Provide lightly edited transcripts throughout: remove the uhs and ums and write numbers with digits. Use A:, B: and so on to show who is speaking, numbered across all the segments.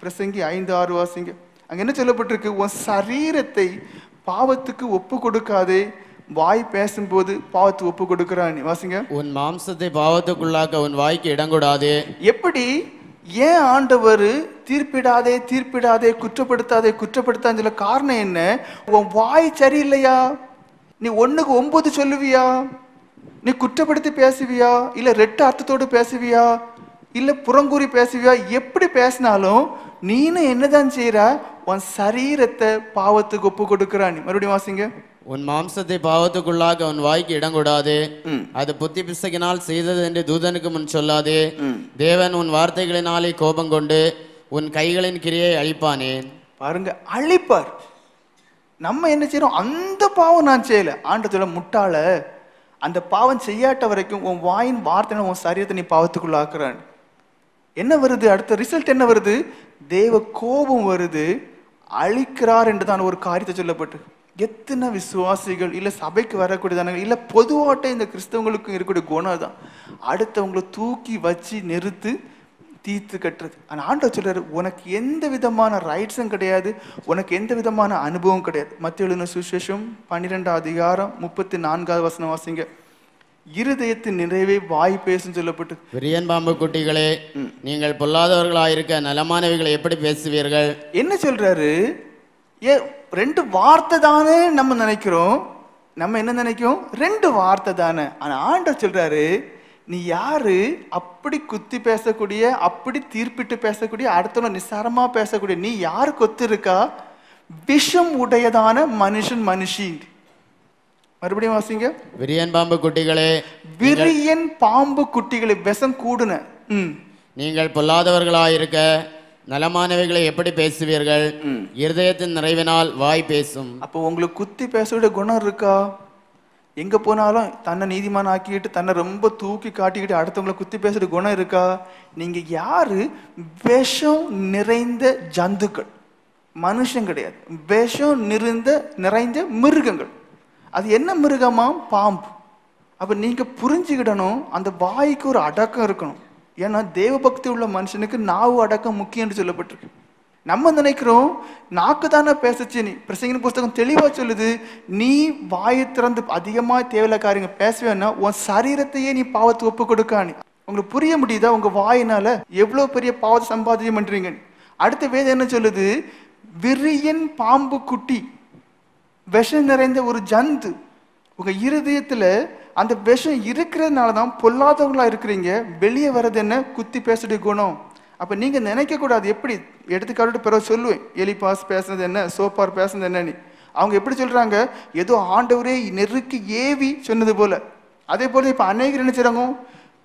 A: பிரசங்கி 5:6 வாசிங்க. அங்க என்ன சொல்லப்பட்டிருக்கு? உன் சரீரத்தை பாவத்துக்கு ஒப்பு கொடுக்காதே, வாய் பேசும்போது பாவத்துக்கு ஒப்பு கொடுக்கிறான். வாசிங்க. உன் மாம்சத்தை பாவத்துக்குள்ளாக்க உன் வாய்க்கு இடங்கூடாதே. எப்படி ஏன் ஆண்டவர் தீர்ப்பிடாதே தீர்ப்பிடாதே குற்றப்படுத்தாதே குற்றப்படுத்தான்னு சொல்ல காரணம் என்ன? உன் வாய் சரியில்லையா? நீ 1க்கு 9 சொல்லுவியா? நீ குற்றப்படுத்தி பேசுவியா? இல்ல ரெட்ட அர்த்தத்தோடு பேசுவியா? இல்ல புறங்கூறி பேசுவியா? எப்படி பேசினாலும் நீனு என்னதான் செய்யற? உன் சரீரத்தை பாவத்துக்கு ஒப்பு கொடுக்கிறான். மறுபடியும் வாசிங்க. உன் மாம்சத்தை பாவத்துக்குள்ளாக உன் வாய்க்கு இடங்கூடாதே, அது புத்தி பிசகினால் செய்தது என்று தூதனுக்கு முன் சொல்லாதே. தேவன் உன் வார்த்தைகளினாலே கோபம் கொண்டு உன் கைகளின் கிரியை அழிப்பானேன். பாருங்க, அழிப்பார். நம்ம என்ன செய்யறோம்? அந்த பாவம் நான் செய்யல. ஆண்டத்துல முட்டாள, அந்த பாவம் செய்யாட்ட வரைக்கும் உன் வாயின் வார்த்தை உன் சரீரத்தை நீ பாவத்துக்குள்ள ஆக்குறான். என்ன வருது? அடுத்த ரிசல்ட் என்ன வருது? தேவ கோபம் வருது, அழிக்கிறார் என்றுதான் ஒரு காரியத்தை சொல்லப்பட்டு. எத்தனை விசுவாசிகள் இல்ல சபைக்கு வரக்கூடியதான இல்ல பொதுவாட்ட இந்த கிறிஸ்தவங்களுக்கும் இருக்கக்கூடிய குணம் தான் அடுத்தவங்களை தூக்கி வச்சு நிறுத்து தீர்த்து கட்டுறது. ஆனா ஆண்டவர் சொல்றாரு, உனக்கு எந்த விதமான ரைட்ஸும் கிடையாது, உனக்கு எந்த விதமான அனுபவம் கிடையாது. மத்தேயு எழுதின சுவிசேஷம் 12:34 வசனம் வாசிங்க. இருதயத்தின் நிறைவே வாய் பேசும் சொல்லப்பட்டு. விரியன் பாம்பு குட்டிகளே, நீங்கள் பொல்லாதவர்களாயிருக்க நலமானவைகளை எப்படி பேசுவீர்கள்? என்ன சொல்றாரு? 2 வார்த்தை தானே நம்ம நினைக்கிறோம். நம்ம என்ன நினைக்கிறோம்? 2 வார்த்தை தானே. ஆனா ஆண்டவர் சொல்றாரு, நீ யாரு? அப்படி குத்தி பேசக்கூடிய, அப்படி தீர்ப்பிட்டு பேசக்கூடிய, அடுத்தவங்க நிசாரமா பேசக்கூடிய நீ யாரு கொத்து இருக்கா? விஷம் உடையதான மனுஷன் மனுஷி. மறுபடியும் வாசிங்க. விரியன் பாம்பு குட்டிகளே, விரியன் பாம்பு குட்டிகளை விஷம் கூடுன. நீங்கள் பொல்லாதவர்களாயிருக்க நலமானவைகளை எப்படி பேசுவீர்கள்? இருதயத்தின் நிறைவினால் வாய் பேசும். அப்போ உங்களுக்கு குத்தி பேசக்கூடிய குணம் இருக்கா? எங்க போனாலும் தன்னை நீதிமான் ஆக்கிட்டு தன்னை ரொம்ப தூக்கி காட்டிக்கிட்டு அடுத்தவங்களை குத்தி பேசுற குணம் இருக்கா? நீங்க யாரு? விஷம் நிறைந்த ஜந்துக்கள், மனுஷன் கிடையாது. விஷம் நிறைந்த மிருகங்கள். அது என்ன மிருகமா? பாம்பு. அப்ப நீங்க புரிஞ்சுக்கிடணும், அந்த வாய்க்கு ஒரு அடக்கம் இருக்கணும். ஏன்னா தேவ பக்தி உள்ள மனுஷனுக்கு நாவு அடக்கம் முக்கியம் என்று சொல்லப்பட்டிருக்கு. நம்ம நினைக்கிறோம் நாக்கு தானே பேசுச்சு. நீ பிரசங்கின புஸ்தகம் தெளிவா சொல்லுது, நீ வாயை திறந்து அதிகமா தேவையில்ல காரியங்க பேசுவேன்னா உன் சரீரத்தையே நீ பாவத்துக்கு ஒப்பு கொடுக்கானு. உங்களுக்கு புரிய முடியுதா? உங்க வாயினால எவ்வளவு பெரிய பாவத்தை சம்பாதியம் பண்றீங்க. அடுத்த வேதம் என்ன சொல்லுது? விரியன் பாம்பு குட்டி, விஷம் நிறைந்த ஒரு ஜந்து. உங்க இருதயத்துல அந்த விஷம் இருக்கிறதுனால தான் பொல்லாதவங்களா இருக்கிறீங்க. வெளியே வர்றது என்ன? குத்தி பேசுடைய குணம். அப்ப நீங்க நினைக்க கூடாது. எப்படி எடுத்துக்காட்டு பிறகு சொல்லுவேன், எலிபாஸ் பேசுனது என்ன, சோப்பார் பேசுனது என்னன்னு. அவங்க எப்படி சொல்றாங்க? ஏதோ ஆண்டவரே நெருக்கி ஏவி சொன்னது போல. அதே போல இப்ப அநேகர் என்ன செய்றாங்க?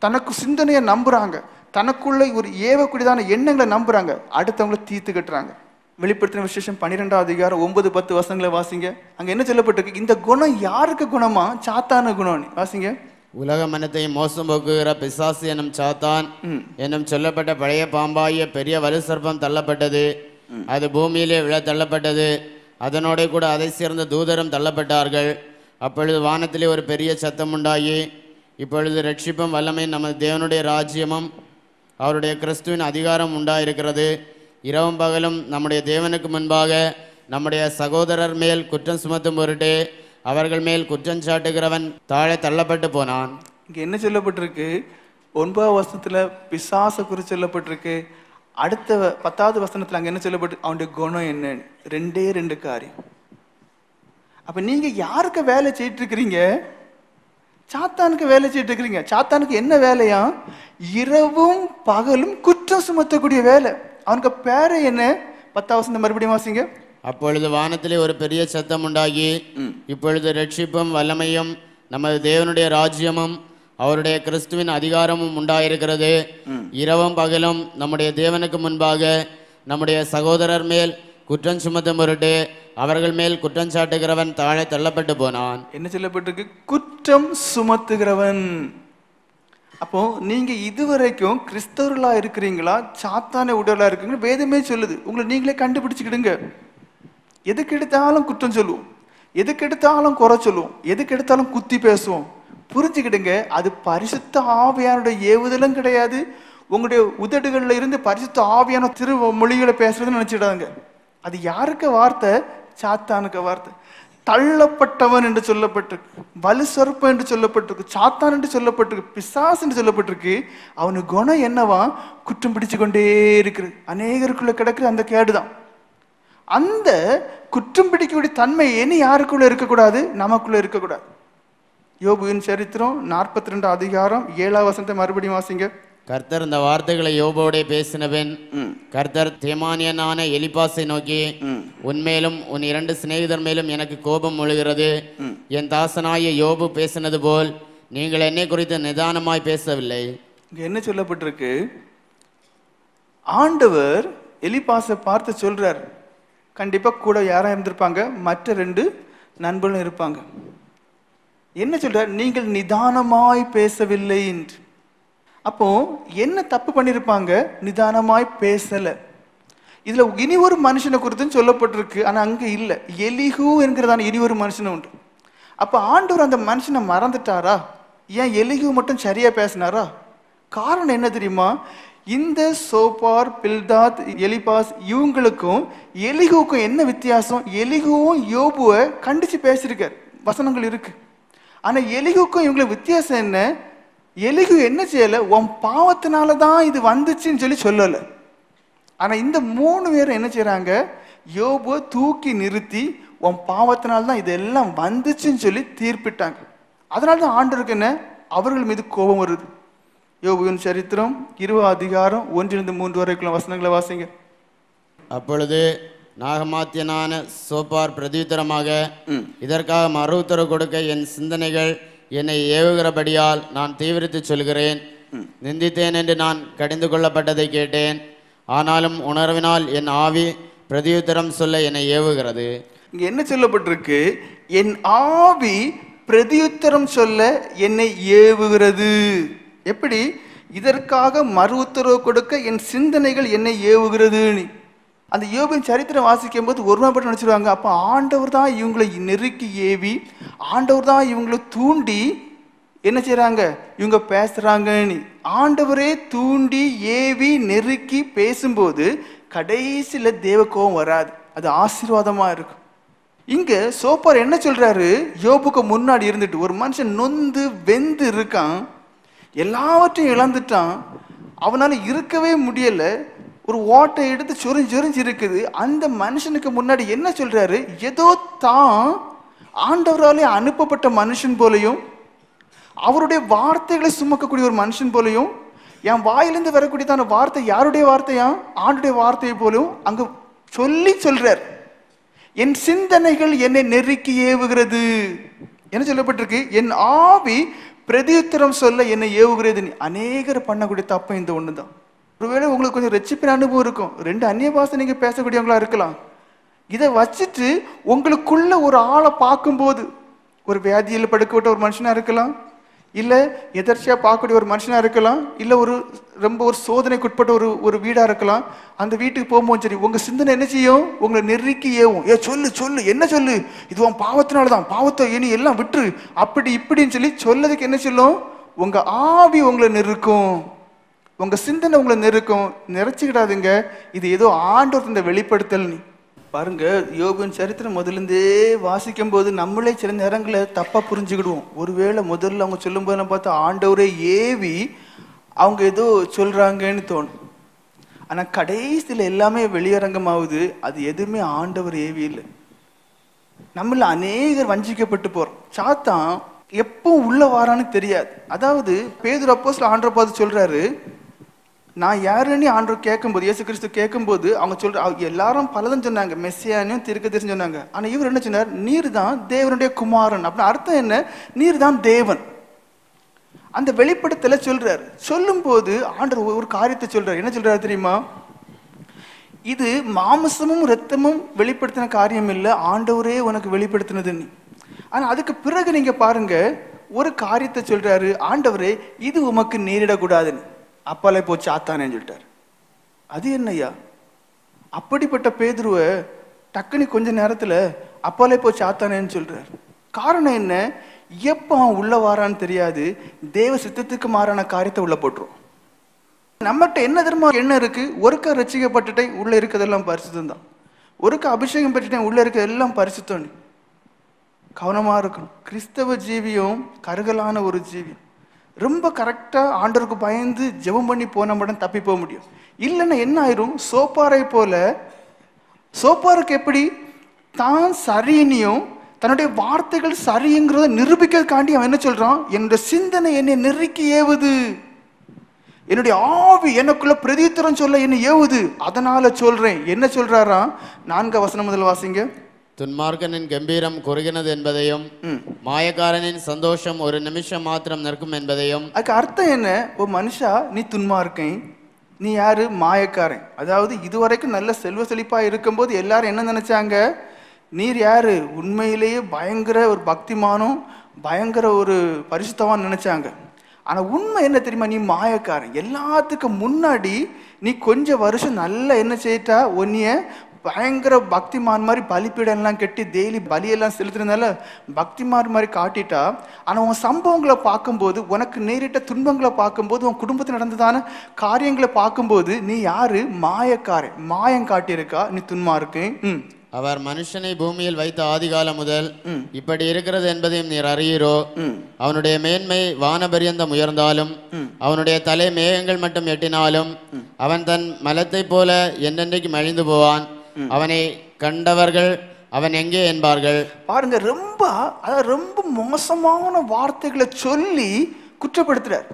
A: தனக்கு சிந்தனையை நம்புறாங்க, தனக்குள்ள ஒரு ஏவக்கூடியதான எண்ணங்களை நம்புறாங்க, அடுத்தவங்களை தீர்த்து கட்டுறாங்க. வெளிப்படுத்தின விசேஷம் 12:9-10 வசனங்களை வாசிங்க. அங்க என்ன சொல்லப்பட்டிருக்கு? இந்த குணம் யாருக்கு குணமா? சாத்தான குணம். வாசிங்க. உலக மனத்தை மோசம் போக்குகிற பிசாசு எனும் சாத்தான் என்னும் சொல்லப்பட்ட பழைய பாம்பாகிய பெரிய வலு சர்ப்பம் தள்ளப்பட்டது. அது பூமியிலே விழ தள்ளப்பட்டது. அதனோட கூட அதை சேர்ந்த தூதரும் தள்ளப்பட்டார்கள். அப்பொழுது வானத்திலே ஒரு பெரிய சத்தம் உண்டாகி, இப்பொழுது ரட்சிப்பும் வல்லமை நமது தேவனுடைய ராஜ்யமும் அவருடைய கிறிஸ்துவின் அதிகாரம் உண்டாயிருக்கிறது. இரவும் பகலும் நம்முடைய தேவனுக்கு முன்பாக நம்முடைய சகோதரர் மேல் குற்றம் சுமத்தும் பொருட்டு அவர்கள் மேல் குற்றம் சாட்டுகிறவன் தாழே தள்ளப்பட்டு போனான். இங்க என்ன சொல்லப்பட்டிருக்கு? 9ஆம் வசனத்துல பிசாச குறித்து சொல்லப்பட்டிருக்கு. அடுத்த 10ஆவது வசனத்துல அங்க என்ன சொல்லப்பட்டு அவனுடைய குணம் என்ன? 2 காரியம். அப்ப நீங்க யாருக்கு வேலை செய்யிட்டு இருக்கிறீங்க? சாத்தானுக்கு வேலை செய்யிட்டு இருக்கிறீங்க. சாத்தானுக்கு என்ன வேலையா? இரவும் பகலும் குற்றம் சுமத்தக்கூடிய வேலை. அவனுக்கு பேரு என்ன? 10ஆம் வசனம் மறுபடியும் வாசிங்க. அப்பொழுது வானத்திலே ஒரு பெரிய சத்தம் உண்டாகி, இப்பொழுது ரட்சிப்பும் வல்லமையும் நமது தேவனுடைய ராஜ்யமும் அவருடைய கிறிஸ்துவின் அதிகாரமும் உண்டாயிருக்கிறது. இரவும் பகலும் நம்முடைய தேவனுக்கு முன்பாக நம்முடைய சகோதரர் மேல் குற்றம் சுமத்தும் பொருட்டு அவர்கள் மேல் குற்றம் சாட்டுகிறவன் தாழே தள்ளப்பட்டு போனான். என்ன சொல்லப்பட்டிருக்கு? குற்றம் சுமத்துகிறவன். அப்போ நீங்க இதுவரைக்கும் கிறிஸ்தவர்களா இருக்கிறீங்களா, சாத்தான உடலா இருக்கீங்களா? வேதமே சொல்லுது. உங்களை நீங்களே கண்டுபிடிச்சுக்கிடுங்க. எதுக்கு எடுத்தாலும் குற்றம் சொல்லுவோம், எதுக்கு எடுத்தாலும் குறை சொல்லுவோம், எதுக்கு எடுத்தாலும் குத்தி பேசுவோம். புரிஞ்சுக்கிடுங்க, அது பரிசுத்த ஆவியானுடைய ஏவுதலும் கிடையாது, உங்களுடைய உதடுகள்ல இருந்து பரிசுத்த ஆவியான திருமொழிகளை பேசுறதுன்னு நினைச்சிடாங்க. அது யாருக்கு வார்த்தை? சாத்தானுக்கு வார்த்தை. தள்ளப்பட்டவன் என்று சொல்லப்பட்டிருக்கு, வலு சொற்பம் என்று சொல்லப்பட்டிருக்கு, சாத்தான் என்று சொல்லப்பட்டிருக்கு, பிசாசு என்று சொல்லப்பட்டிருக்கு. அவனுக்கு குணம் என்னவா? குற்றம் பிடிச்சு கொண்டே இருக்கிறது. அநேகருக்குள்ள கிடக்குற அந்த கேடுதான். அந்த குற்றம் பிடிக்கக்கூடிய தன்மை இனி யாருக்குள்ள இருக்கக்கூடாது? நமக்குள்ள இருக்கக்கூடாது. யோபுவின் சரித்திரம் 42 அதிகாரம் 7ஆம் வசனத்தை மறுபடியும் வாசிங்க.
B: கர்த்தர் இந்த வார்த்தைகளை யோபோடே பேசினவன். கர்த்தர் தேமானியனான எலிபாசை நோக்கி, உன்மேலும் உன் 2 சிநேகிதர் மேலும் எனக்கு கோபம் ஒழுகிறது. என் தாசனாய யோபு பேசினது போல் நீங்கள் என்னை குறித்து நிதானமாய் பேசவில்லை.
A: இங்க என்ன சொல்லப்பட்டிருக்கு? ஆண்டவர் எலிபாசை பார்த்து சொல்றார், கண்டிப்பா கூட யாரா இருந்திருப்பாங்க, மற்ற 2 நண்பர்களும் இருப்பாங்க. என்ன சொல்றார்? நீங்கள் நிதானமாய் பேசவில்லை என்று. அப்போ என்ன தப்பு பண்ணிருப்பாங்க? நிதானமாய் பேசல. இதுல இனி ஒரு மனுஷனை குறித்து சொல்லப்பட்டிருக்கு, ஆனா அங்க இல்ல. எலிகு என்கிறதான இனி ஒரு மனுஷன் உண்டு. அப்ப ஆண்டவர் அந்த மனுஷனை மறந்துட்டாரா? ஏன் எலிகு மட்டும் சரியா பேசினாரா? காரணம் என்ன தெரியுமா? இந்த சோப்பார், பில்தாத், எலிபாஸ் இவங்களுக்கும் எலிகுவுக்கும் என்ன வித்தியாசம்? எலிகுவும் யோபுவை கண்டிச்சு பேசியிருக்கார், வசனங்கள் இருக்கு. ஆனா எலிகுக்கும் இவங்களுக்கு வித்தியாசம் என்ன? எலிகு என்ன செய்யல? உன் பாவத்தினாலதான் இது வந்துச்சுன்னு சொல்லல. ஆனா இந்த 3 பேரும் என்ன செய்யறாங்க? யோபுவை தூக்கி நிறுத்தி உன் பாவத்தினால்தான் இதெல்லாம் வந்துச்சுன்னு சொல்லி தீர்ப்பிட்டாங்க. அதனாலதான் ஆண்டவருக்கு என்ன? அவர்கள் மீது கோபம் வருது. யோபுவின் சரித்திரம் 20 அதிகாரம் 1-3 வரைக்குள்ள வசனங்களை வாசிங்க.
B: அப்பொழுது நாகமாத்தியனான சோப்பார் பிரதியுத்தரமாக, இதற்காக மறு உத்தரவு கொடுக்க என் சிந்தனைகள் என்னை ஏவுகிறபடியால் நான் தீவிரித்து சொல்கிறேன். நிந்தித்தேன் என்று நான் கடிந்து கொள்ளப்பட்டதை கேட்டேன், ஆனாலும் உணர்வினால் என் ஆவி பிரதியுத்தரம் சொல்ல என்னை ஏவுகிறது.
A: இங்க என்ன சொல்லப்பட்டிருக்கு? என் ஆவி பிரதியுத்தரம் சொல்ல என்னை ஏவுகிறது. எப்படி? இதற்காக மறு உத்தரவு கொடுக்க என் சிந்தனைகள் என்னை ஏவுகிறது. அந்த யோபின் சரித்திரம் வாசிக்கும் போது ஒருமைப்பட்டு நினைச்சிருவாங்க, அப்ப ஆண்டவர் தான் இவங்களை நெருக்கி ஏவி, ஆண்டவர் தான் இவங்களை தூண்டி என்ன செய்யறாங்க, இவங்க பேசுறாங்க. ஆண்டவரே தூண்டி ஏவி நெருக்கி பேசும்போது கடைசியில தேவ கோபம் வராது, அது ஆசீர்வாதமா இருக்கும். இங்க சோப்பார் என்ன சொல்றாரு? யோபுக்கு முன்னாடி இருந்துட்டு ஒரு மனுஷன் நொந்து வெந்து இருக்கான், எல்லாவற்றையும் இழந்துட்டான், அவனால இருக்கவே முடியல, ஒரு ஓட்டை எடுத்து சொரிஞ்சு இருக்குது. அந்த மனுஷனுக்கு முன்னாடி என்ன சொல்றாரு? ஏதோ தான் ஆண்டவராலே அனுப்பப்பட்ட மனுஷன் போலையும், அவருடைய வார்த்தைகளை சுமக்கக்கூடிய ஒரு மனுஷன் போலையும், என் வாயிலிருந்து வரக்கூடியதான வார்த்தை யாருடைய வார்த்தையா? ஆண்டுடைய வார்த்தையை போலும் அங்க சொல்றார். என் சிந்தனைகள் என்னை நெருக்கி ஏவுகிறது. என்ன சொல்லப்பட்டிருக்கு? என் ஆவி பிரதியுத்தரம் சொல்ல என்னை ஏவுகிறது. அநேகர் பண்ணக்கூடிய தப்பு இந்த ஒண்ணுதான். ஒருவேளை உங்களுக்கு கொஞ்சம் ரட்சிப்பின் அனுபவம் இருக்கும், 2 அந்நிய பாஷை நீங்க பேசக்கூடியவங்களா இருக்கலாம். இதை வச்சுட்டு உங்களுக்குள்ள ஒரு ஆளை பார்க்கும்போது, ஒரு வியாதியில் படுக்கப்பட்ட ஒரு மனுஷனா இருக்கலாம், இல்ல எதர்ச்சியா பார்க்கக்கூடிய ஒரு மனுஷனா இருக்கலாம், இல்ல ரொம்ப ஒரு சோதனைக்குட்பட்ட ஒரு வீடா இருக்கலாம். அந்த வீட்டுக்கு போகும்போது சரி, உங்க சிந்தனை என்ன செய்யும்? உங்களை நெருக்கி ஏவும். சொல்லு என்ன சொல்லு, இது உன் பாவத்தினாலதான், பாவத்தை இனி எல்லாம் விட்டுரு, அப்படி இப்படின்னு சொல்லி சொல்லதுக்கு என்ன சொல்லும்? உங்க ஆவி உங்களை நெருக்கும், உங்க சிந்தனை உங்களை நெருக்கும். நிறைச்சுக்கிடாதுங்க, இது ஏதோ ஆண்டவர் இந்த வெளிப்படுத்தல். பாருங்க, யோபின் சரித்திரம் முதலிருந்தே வாசிக்கும் போது நம்மளே சில நேரங்களில் தப்பா புரிஞ்சுக்கிடுவோம். ஒருவேளை முதல்ல அவங்க சொல்லும் போது பார்த்தா ஆண்டவரே ஏவி அவங்க ஏதோ சொல்றாங்கன்னு தோணும். ஆனா கடைசியில் எல்லாமே வெளியரங்கமாகுது, அது எதுவுமே ஆண்டவர் ஏவி இல்லை. நம்மள அநேகர் வஞ்சிக்கப்பட்டு போறோம். சாத்தான் எப்போ உள்ள வாரான்னு தெரியாது. அதாவது பேதுரு அப்போஸ்தலன் ஆண்டவரை பார்த்து சொல்றாரு, நான் யாருன்னு ஆண்டவர் கேட்கும்போது, இயேசு கிறிஸ்து கேட்கும்போது அவங்க எல்லாரும் பலதும் சொன்னாங்க, மெஸ்ஸியானையும் தீர்க்கதரிசியும் சொன்னாங்க. ஆனா இவர் என்ன சொன்னார்? நீர் தான் தேவனுடைய குமாரன். அப்படின்னு அர்த்தம் என்ன? நீர் தான் தேவன். அந்த வெளிப்படுத்தல சொல்றாரு. சொல்லும் போது ஆண்டவர் ஒரு காரியத்தை சொல்றாரு. என்ன சொல்றாரு தெரியுமா? இது மாம்சமும் இரத்தமும் வெளிப்படுத்தின காரியம் இல்லை, ஆண்டவரே உனக்கு வெளிப்படுத்தினது. ஆனா அதுக்கு பிறகு நீங்க பாருங்க, ஒரு காரியத்தை சொல்றாரு, ஆண்டவரே இது உமக்கு நேரிடக்கூடாதுன்னு. அப்பாலே போச்சு ஆத்தானேன்னு சொல்லிட்டார். அது என்னையா? அப்படிப்பட்ட பேதுருவை டக்குனு கொஞ்ச நேரத்துல அப்பாலே போச்சு ஆத்தானேன்னு சொல்றார். காரணம் என்ன? எப்ப அவன் உள்ள வாரான்னு தெரியாது, தேவ சித்தத்துக்கு மாறான காரியத்தை உள்ள போட்டுரும். நம்மகிட்ட என்ன தெரியுமா என்ன இருக்கு? ஒருக்க ரட்சிக்கப்பட்டுட்டேன், உள்ள இருக்கிறதெல்லாம் பரிசுத்தம் தான். ஒருக்க அபிஷேகம் பெற்றுட்டேன், உள்ள இருக்க எல்லாம் பரிசுத்தம். கவனமா இருக்கணும். கிறிஸ்தவ ஜீவியம் கருகலான ஒரு ஜீவியம். ரொம்ப கரெக்டா ஆண்டவருக்கு பயந்து ஜெபம் பண்ணி போன மட்டும் தப்பி போக முடியும். இல்லைன்னா என்ன ஆயிரும்? சோப்பாரை போல. சோப்பாருக்கு எப்படி தான் சரியினியும் தன்னுடைய வார்த்தைகள் சரிங்கிறத நிரூபிக்கிறதுக்காண்டி அவன் என்ன சொல்றான்? என்னுடைய சிந்தனை என்னை நெருக்கி ஏவுது, என்னுடைய ஆவி எனக்குள்ள பிரதித்திரம் சொல்ல என்னை ஏவுது, அதனால சொல்றேன். என்ன சொல்றாரா? 4 வசனம் முதல் வாசிங்க.
B: துன்மார்க்கனின் கம்பீரம் குறுகினது என்பதையும் மாயக்காரனின் சந்தோஷம் ஒரு நிமிஷம் மாத்திரம் நிற்கும் என்பதையும்.
A: அதுக்கு அர்த்தம் என்ன? ஓ மனுஷா, நீ துன்மார்க்கன், நீ யாரு? மாயக்காரன். அதாவது இதுவரைக்கும் நல்ல செல்வ செழிப்பா இருக்கும்போது எல்லாரும் என்ன நினைச்சாங்க? நீர் யாரு? உண்மையிலேயே பயங்கர ஒரு பக்திமானும் பயங்கர ஒரு பரிசுத்தவான் நினைச்சாங்க. ஆனா உண்மை என்ன தெரியுமா? நீ மாயக்காரன். எல்லாத்துக்கும் முன்னாடி நீ கொஞ்சம் வருஷம் நல்லா என்ன செய்யிட்டா? ஒன்னிய பயங்கர பக்திமான் மாதிரி பலிப்பீடெல்லாம் கட்டி டெய்லி பலியெல்லாம் செலுத்துறதுனால பக்திமான் மாதிரி காட்டிட்டா. ஆனா உன் சம்பவங்களை பார்க்கும்போது, உனக்கு நேரிட்ட துன்பங்களை பார்க்கும்போது, உன் குடும்பத்தில் நடந்ததான காரியங்களை பார்க்கும்போது நீ யாரு? மாயக்காரன். மாயம் காட்டியிருக்கா, நீ துன்மார்க்கன்.
B: அவர் மனுஷனை பூமியில் வைத்த ஆதிகாலம் முதல் இப்படி இருக்கிறது என்பதையும் நீர் அறியீரோ? அவனுடைய மேன்மை வானபரியந்தம் உயர்ந்தாலும் அவனுடைய தலை மேகங்கள் மட்டும் எட்டினாலும் அவன் தன் மலத்தை போல என்றென்றைக்கு மழிந்து போவான். அவனை கண்டவர்கள் அவன் எங்கே என்பார்கள்.
A: பாருங்க, ரொம்ப மோசமான வார்த்தைகளை சொல்லி குற்றப்படுத்துறார்.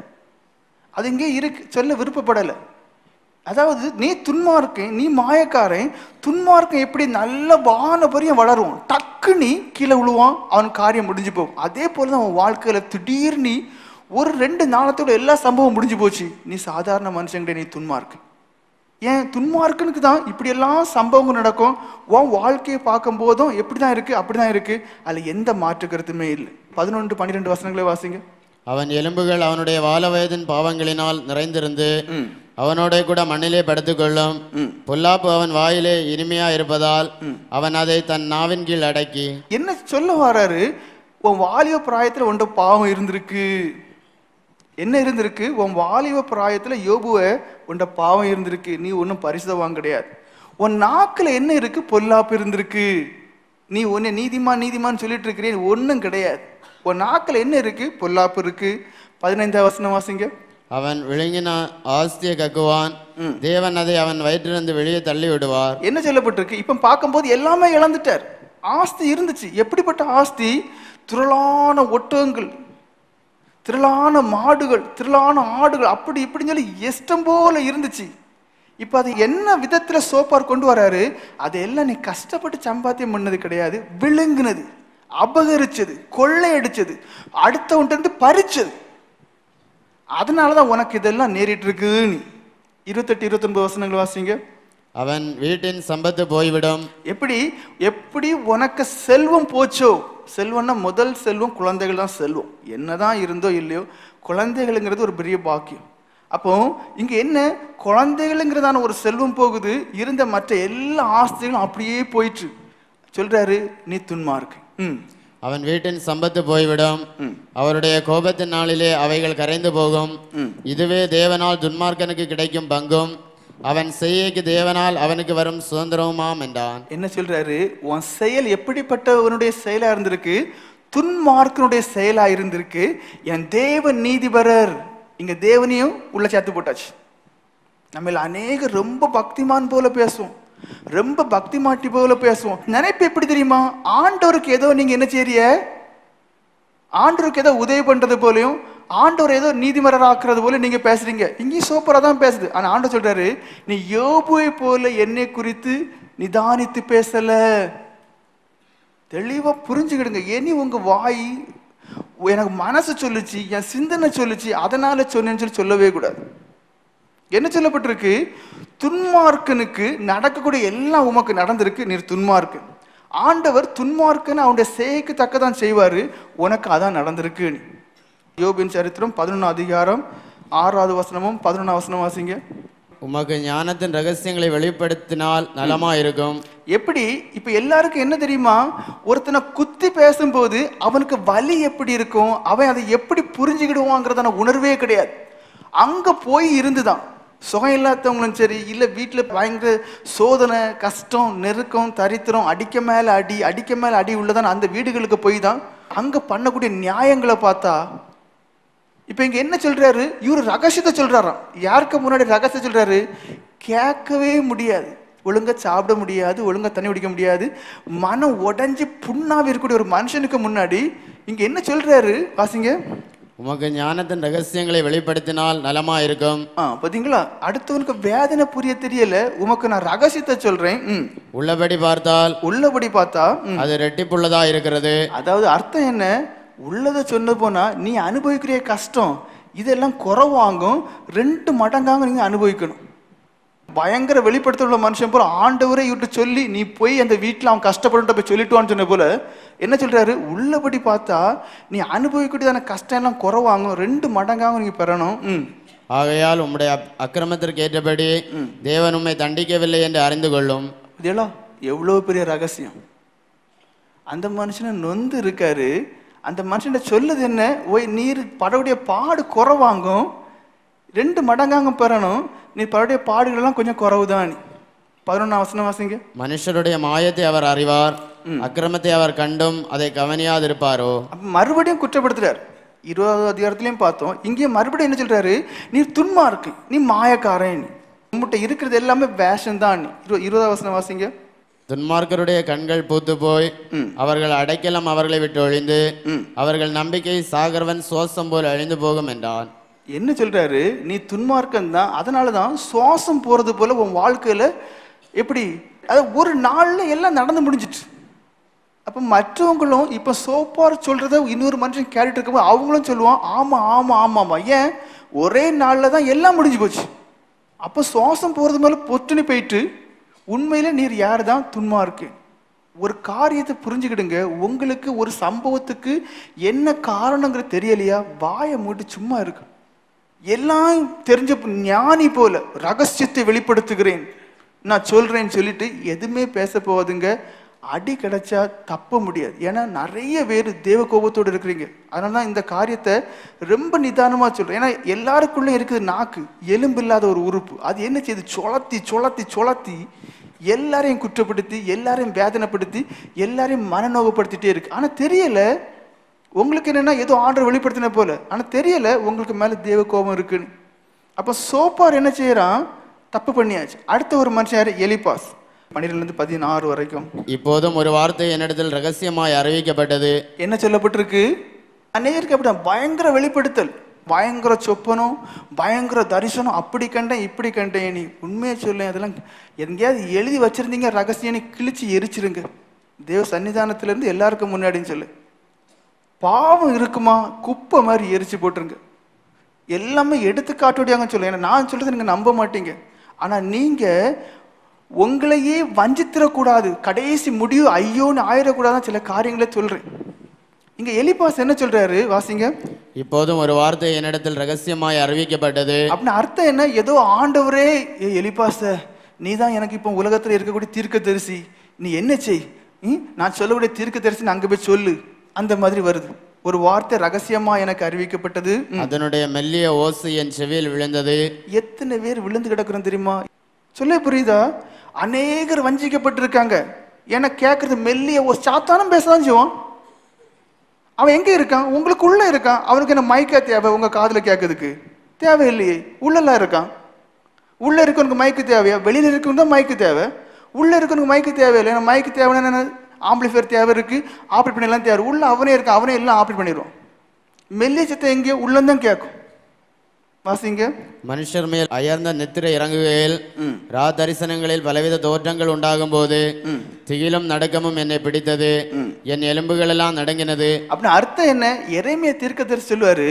A: அது இங்கே இருக்கு, சொல்ல விருப்பப்படலை. அதாவது நீ துன்மார்க்கன், நீ மாயக்காரன். துன்மார்க்கன் எப்படி நல்ல வானபரியம் வளருவான், டக்கு நீ கீழே விழுவான், அவன் காரியம் முடிஞ்சு போகும். அதே போலதான் அவன் வாழ்க்கையில திடீர்னு ஒரு 2 நாளத்தோட எல்லா சம்பவம் முடிஞ்சு போச்சு. நீ சாதாரண மனுஷங்கிட்ட நீ துன்மார்க்கன். ஏன்? துன்மார்க்கனுக்கு தான் இப்படி எல்லாம் சம்பவங்கள் நடக்கும். உன் வாழ்க்கையை பார்க்கும் போதும் எப்படிதான் இருக்கு, அப்படிதான் இருக்கு. அதுல எந்த மாற்று கருத்துமே இல்லை. 11, 12 வசனங்களை வாசிங்க.
B: அவன் எலும்புகள் அவனுடைய வால வயதின் பாவங்களினால் நிறைந்திருந்து அவனோட கூட மண்ணிலே படுத்துக்கொள்ளும். பொல்லாப்பு அவன் வாயிலே இனிமையா இருப்பதால் அவன் அதை தன் நாவின் கீழ் அடக்கி.
A: என்ன சொல்ல வராரு? உன் வாலிப பிராயத்துல உண்ட பாவம் இருந்திருக்கு. என்ன இருந்திருக்கு? உன் வாலிப பிராயத்துல யோபுவை உண்ட பாவம் இருந்திருக்கு. நீ ஒன்றும் பரிசுத்தவான் கிடையாது. உன் நாக்குல என்ன இருக்கு? பொல்லாப்பு இருந்திருக்கு. நீ ஒன்னு நீதிமான் சொல்லிட்டு இருக்கிறேன், ஒன்றும் கிடையாது. உன் நாக்குல என்ன இருக்கு? பொல்லாப்பு இருக்கு. 15 வசனம் வாசிங்க.
B: அவன் விழுங்கின ஆஸ்தியை கக்குவான், தேவன் அதை அவன் வயிற்றிலிருந்து வெளியே தள்ளி விடுவார்.
A: என்ன சொல்லப்பட்டிருக்கு? இப்ப பார்க்கும்போது எல்லாமே இழந்துட்டார். ஆஸ்தி இருந்துச்சு. எப்படிப்பட்ட ஆஸ்தி? திரளான ஒட்டகங்கள், திரளான மாடுகள், திரளான ஆடுகள், அப்படி இப்படின்னு சொல்லி இஷ்டம் போல இருந்துச்சு. இப்ப அது என்ன விதத்துல சோப்பார் கொண்டு வராரு? அதெல்லாம் நீ கஷ்டப்பட்டு சம்பாத்தியம் பண்ணது கிடையாது, விழுங்குனது, அபகரிச்சது, கொள்ளையடிச்சது, அடுத்தவன்ட்டு இருந்து பறிச்சது. அதனாலதான் உனக்கு இதெல்லாம் நேரிட்டு இருக்கு. 28, 29 வசனங்கள் வாசிங்க.
B: அவன் வீட்டின் சம்பத்து போய்விடும்.
A: எப்படி உனக்கு செல்வம் போச்சோ? செல்வம்னா முதல் செல்வம் குழந்தைகள் தான் செல்வம். என்னதான் இருந்தோ இல்லையோ, குழந்தைகள்ங்கிறது ஒரு பெரிய பாக்கியம். அப்போ இங்க என்ன? குழந்தைகள்ங்கிறதான ஒரு செல்வம் போகுது, இருந்த மற்ற எல்லா ஆஸ்திகளும் அப்படியே போயிட்டு. சொல்றாரு, நீ துன்மார்க்கு.
B: அவன் வீட்டின் சம்பத்து போய்விடும், அவருடைய கோபத்தின் நாளிலே அவைகள் கரைந்து போகும். இதுவே தேவனால் துன்மார்க்கனுக்கு கிடைக்கும் பங்கும் அவன் செய்யக்கு தேவனால் அவனுக்கு வரும் சுதந்திரமாம் என்றான்.
A: என்ன சொல்றாரு? உன் செயல் எப்படிப்பட்டவனுடைய செயலா இருந்திருக்கு? துன்மார்க்கனுடைய செயலா இருந்திருக்கு. என் தேவன் நீதிபரர். இங்க தேவனையும் உள்ள சேர்த்து போட்டாச்சு. நம்ம அநேக ரொம்ப பக்திமான் போல பேசுவோம், ரொம்ப பக்தி மாட்டி போல பேசுவோம். நினைப்பு எப்படி தெரியுமா? ஆண்டவருக்கு ஏதோ நீங்க என்ன செய்ய, ஆண்டவருக்கு ஏதோ உதவி பண்றது போலையும், ஆண்டவர் ஏதோ நீதிமன்றம் ஆக்குறது போல நீங்க பேசுறீங்க. இங்கேயும் சூப்பரா தான் பேசுது. ஆனா ஆண்டவர் சொல்றாரு, நீ யோபுவை போல என்னை குறித்து நிதானித்து பேசல. தெளிவா புரிஞ்சுக்கிடுங்க. இனி உங்க வாய் எனக்கு மனசு சொல்லுச்சு, என் சிந்தனை சொல்லுச்சு, அதனால சொன்னேன்னு சொல்லவே கூடாது. என்ன சொல்லப்பட்டிருக்கு? துன்மார்க்கனுக்கு நடக்கக்கூடிய எல்லாம் உமக்கு நடந்திருக்கு, நீர் துன்மார்க்கன். ஆண்டவர் துன்மார்க்கன் அவனுடைய செயலுக்கு தக்கதான் செய்வாரு, உனக்கு அதான் நடந்திருக்கு. யோபின் சரித்திரம் 11 அதிகாரம் 6வது வசனமும் 11 வசனம் வாசிங்க.
B: உமக்கு ஞானத்தின் ரகசியங்களை வெளிப்படுத்தினால் நலமா இருக்கும்.
A: எப்படி? இப்ப எல்லாருக்கும் என்ன தெரியுமா? ஒருத்தனை குத்தி பேசும்போது அவனுக்கு வலி எப்படி இருக்கும், அவன் அதை எப்படி புரிஞ்சுக்கிடுவாங்கிறதான உணர்வே கிடையாது. அங்க போய் இருந்துதான் சுகம் இல்லாதவங்களும் சரி, இல்லை வீட்டில் பயங்கர சோதனை, கஷ்டம், நெருக்கம், தரித்திரம், அடிக்க மேலே அடி உள்ளதான் அந்த வீடுகளுக்கு போய் தான் அங்கே பண்ணக்கூடிய நியாயங்களை பார்த்தா, இப்போ இங்கே என்ன சொல்றாரு, இவர் ரகசியத்தை சொல்றாராம். யாருக்கு முன்னாடி ரகசியம் சொல்றாரு? கேட்கவே முடியாது, ஒழுங்கா சாப்பிட முடியாது, ஒழுங்கா தண்ணி குடிக்க முடியாது, மனம் உடஞ்சி புண்ணாவே இருக்கக்கூடிய ஒரு மனுஷனுக்கு முன்னாடி இங்க என்ன சொல்றாரு வாசிங்க.
B: உமக்கு ஞானத்தின் ரகசியங்களை வெளிப்படுத்தினால் நலமா இருக்கும்.
A: பாத்தீங்களா, அடுத்தவனுக்கு வேதனை புரிய தெரியல, உமக்கு நான் ரகசியத்தை சொல்றேன்.
B: உள்ளபடி பார்த்தா அது ரெட்டிப்புள்ளதா இருக்கிறது.
A: அதாவது அர்த்தம் என்ன? உள்ளதை சொன்ன போனா நீ அனுபவிக்கிற கஷ்டம் இதெல்லாம் குறைவாகும், 2 மடங்காக நீங்க அனுபவிக்கணும். பயங்கர வெளிப்படுத்த மனுஷன் போல ஆண்டவரே இவர்கிட்ட சொல்லி நீ போய் அந்த வீட்டில் அவன் கஷ்டப்பட்டு போய் சொல்லிட்டுவான்னு சொன்ன போல என்ன சொல்றாரு? உள்ளபடி பார்த்தா நீ அனுபவிக்கூடியதான கஷ்டம் எல்லாம் குறைவாகும், 2 மடங்காக நீங்க பெறணும்.
B: ஆகையால் உம்முடைய அக்கிரமத்திற்கு ஏற்றபடி தேவன் உம்மை தண்டிக்கவில்லை என்று அறிந்து கொள்ளும்.
A: இதெல்லாம் எவ்வளவு பெரிய ரகசியம். அந்த மனுஷனை நொந்து இருக்காரு, அந்த மனுஷன் சொல்லுது என்ன? ஓய், நீர் படவுடைய பாடு குறைவாங்கும், 2 மடங்காக பெறணும், நீ படவுடைய பாடுகள் எல்லாம் கொஞ்சம் குறவுதான். 11ஆம் வசனம் வாசிங்க.
B: மனுஷருடைய மாயத்தை அவர் அறிவார், அக்கிரமத்தை அவர் கண்டும் அதை கவனியாதிருப்பாரோ.
A: மறுபடியும் குற்றப்படுத்துறார். 20வது அதிகாரத்திலையும் பார்த்தோம், இங்கேயும் மறுபடியும் என்ன சொல்றாரு? நீ துன்மார்க்கு, நீ மாயக்காரன், உங்கள்கிட்ட இருக்கிறது எல்லாமே வேஷம் தான். 20வது வசனம் வாசிங்க.
B: துன்மார்க்கருடைய கண்கள் பூத்து போய் அவர்கள் அடைக்கலம் அவர்களை விட்டு ஒழிந்து அவர்கள் நம்பிக்கை சாகரவன் சுவாசம் போல் அழிந்து போகும் என்றான்.
A: என்ன சொல்றாரு? நீ துன்மார்க்கம் தான், அதனாலதான் சுவாசம் போறது போல உன் வாழ்க்கையில எப்படி அது ஒரு நாள்ல எல்லாம் நடந்து முடிஞ்சிட்டு. அப்ப மற்றவங்களும் இப்ப சோப்பார் சொல்றத இன்னொரு மனுஷன் கேட்டுட்டு இருக்கும்போது அவங்களும் சொல்லுவான் ஆமா ஆமா ஆமாமா. ஏன்? ஒரே நாள்ல தான் எல்லாம் முடிஞ்சு போச்சு. அப்ப சுவாசம் போறது மேல பொத்துன்னு போயிட்டு உண்மையில நீர் யாரு தான் துன்மார்க்கு. ஒரு காரியத்தை புரிஞ்சுக்கிடுங்க, உங்களுக்கு ஒரு சம்பவத்துக்கு என்ன காரணங்கிறது தெரியலையா, வாயை மூடி சும்மா இருக்கு. எல்லாம் தெரிஞ்ச ஞானி போல ரகசியத்தை வெளிப்படுத்துகிறேன் நான் சொல்றேன்னு சொல்லிட்டு எதுவுமே பேச போவாதுங்க. அடி கிடைச்சா தப்ப முடியாது. ஏன்னா நிறைய பேர் தேவ கோபத்தோடு இருக்கிறீங்க. அதனால தான் இந்த காரியத்தை ரொம்ப நிதானமா சொல்றேன். ஏன்னா எல்லாருக்குள்ளே இருக்குது நாக்கு, எலும்பு இல்லாத ஒரு உறுப்பு. அது என்ன செய்யுது? சொலத்தி எல்லாரையும் குற்றப்படுத்தி, எல்லாரையும் வேதனைப்படுத்தி, எல்லாரையும் மனநோகப்படுத்திட்டே இருக்கு. ஆனா தெரியல உங்களுக்கு என்னன்னா ஏதோ ஆண்டவர் வெளிப்படுத்தின போல, ஆனா தெரியல உங்களுக்கு மேல தேவ கோபம் இருக்குன்னு. அப்ப சோப்பார் என்ன செய்யறான்? தப்பு பண்ணியாச்சு. அடுத்த ஒரு மனுஷன் யாரு? எலிபாஸ். 12-16 வரைக்கும்.
B: இப்போதும் ஒரு வார்த்தை என்னிடத்தில் ரகசியமாய் அறிவிக்கப்பட்டது.
A: என்ன சொல்லப்பட்டிருக்கு? அநேகருக்கு அப்படி பயங்கர வெளிப்படுத்தல், பயங்கர சொப்பனம், பயங்கர தரிசனம், அப்படி கண்டேன் இப்படி கண்டேன். நீ உண்மையை சொல்ல, அதெல்லாம் எங்கேயாவது எழுதி வச்சிருந்தீங்க ரகசியம், கிழிச்சு எரிச்சிருங்க தேவ சன்னிதானத்திலிருந்து எல்லாருக்கும் முன்னாடின்னு சொல்லு. பாவம் இருக்குமா? குப்பை மாதிரி எரிச்சு போட்டுருங்க. எல்லாமே எடுத்து காட்டுடியாங்க சொல்ல. ஏன்னா நான் சொல்றது நீங்க நம்ப மாட்டீங்க. ஆனா நீங்க உங்களையே வஞ்சித்திடக்கூடாது, கடைசி முடிவு ஐயோன்னு ஆயிடக்கூடாதான் சில காரியங்களை சொல்றேன். இங்க எலிபாஸ் என்ன சொல்றாரு வாசிங்க.
B: இப்போதும் ஒரு வார்த்தை என்னிடத்தில் ரகசியமாய் அறிவிக்கப்பட்டது.
A: அப்படின்னு அர்த்தம் என்ன? ஏதோ ஆண்டவரே எலிபாஸ நீ தான் எனக்கு இப்போ உலகத்துல இருக்கக்கூடிய தீர்க்கதரிசி, நீ என்ன செய், நான் சொல்லக்கூடிய தீர்க்கதரிசி அங்க போய் சொல்லு, அந்த மாதிரி வருது. ஒரு வார்த்தை ரகசியமா எனக்கு அறிவிக்கப்பட்டது,
B: அதனுடைய மெல்லிய ஓசை என் செவியில் விழுந்தது.
A: எத்தனை பேர் விழுந்து கிடக்குறோம் தெரியுமா? சொல்ல புரியுதா? அநேகர் வஞ்சிக்கப்பட்டிருக்காங்க. ஏன்னா கேட்கறது மெல்லிய ஓசை. சாத்தானும் பேசதான் செய்வான். அவன் எங்க இருக்கான்? உங்களுக்குள்ள இருக்கான். அவனுக்கு என்ன மைக்கா தேவை? உங்க காதுல கேட்கறதுக்கு தேவையில்லையே. உள்ளெல்லாம் இருக்கான். உள்ள இருக்கவனுக்கு மைக்கு தேவையா? வெளியில இருக்கவனுக்கு தான் மைக்கு தேவை. உள்ள இருக்கவனுக்கு மைக்கு தேவையில்லை. ஏன்னா மைக்கு தேவைன்னா ஆம்பிளிஃபையர் தேவை இருக்கு, ஆப்ரேட் பண்ணலாம் தேவை. உள்ள அவனே இருக்கான், அவனே எல்லாம் ஆப்ரேட் பண்ணிடுவான். மெல்லிய சத்தை எங்கே? உள்ளந்தான் கேட்கும். வாசிங்க.
B: மனுஷர் மேல் அயர்ந்த நித்திரை இறங்குகையில் ரா தரிசனங்களில் பலவித தோற்றங்கள் உண்டாகும் போது திகிலும் நடுக்கமும் என்னை பிடித்தது, என் எலும்புகள் எல்லாம் நடுங்கினது.
A: அப்படின்னு அர்த்தம் என்ன? எரேமியா தீர்க்கதரிசி சொல்லுவாரு,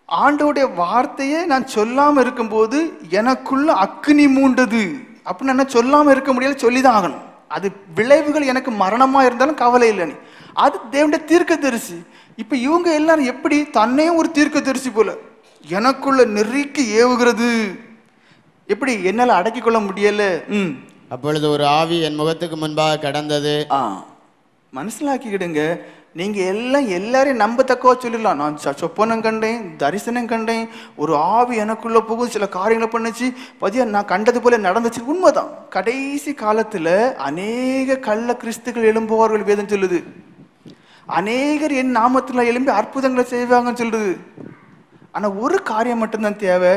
A: ஆண்டவருடைய வார்த்தையே நான் சொல்லாம இருக்கும்போது எனக்குள்ள அக்னி மூண்டது. அப்படின்னு என்ன சொல்லாம இருக்க முடியல, சொல்லிதான் ஆகணும். அது விளைவுகள் எனக்கு மரணமா இருந்தாலும் கவலை இல்லைன்னு. அது தேவனுடைய தீர்க்கதரிசி. இப்ப இவங்க எல்லாரும் எப்படி தன்னையும் ஒரு தீர்க்கதரிசி போல எனக்குள்ள நெருக்கி ஏவுகிறது, எப்படி என்னால அடக்கி கொள்ள முடியல.
B: அப்பொழுது ஒரு ஆவி என் முகத்துக்கு முன்பாக கடந்தது.
A: மனசிலாக்கிக்கிடுங்க, நீங்க எல்லாரையும் நம்பத்தக்கவா சொல்லிடலாம். நான் சொப்பனம் கண்டேன், தரிசனம் கண்டேன், ஒரு ஆவி எனக்குள்ள போகும், சில காரியங்களை பண்ணுச்சு, பதியா நான் கண்டது போல நடந்துச்சு. உண்மைதான். கடைசி காலத்துல அநேக கள்ள கிறிஸ்துகள் எழும்புவார்கள் வேதம் சொல்லுது. அநேகர் என் நாமத்துல எழும்பி அற்புதங்களை செய்வாங்கன்னு சொல்லுது. ஆனா ஒரு காரியம் மட்டும்தான் தேவை.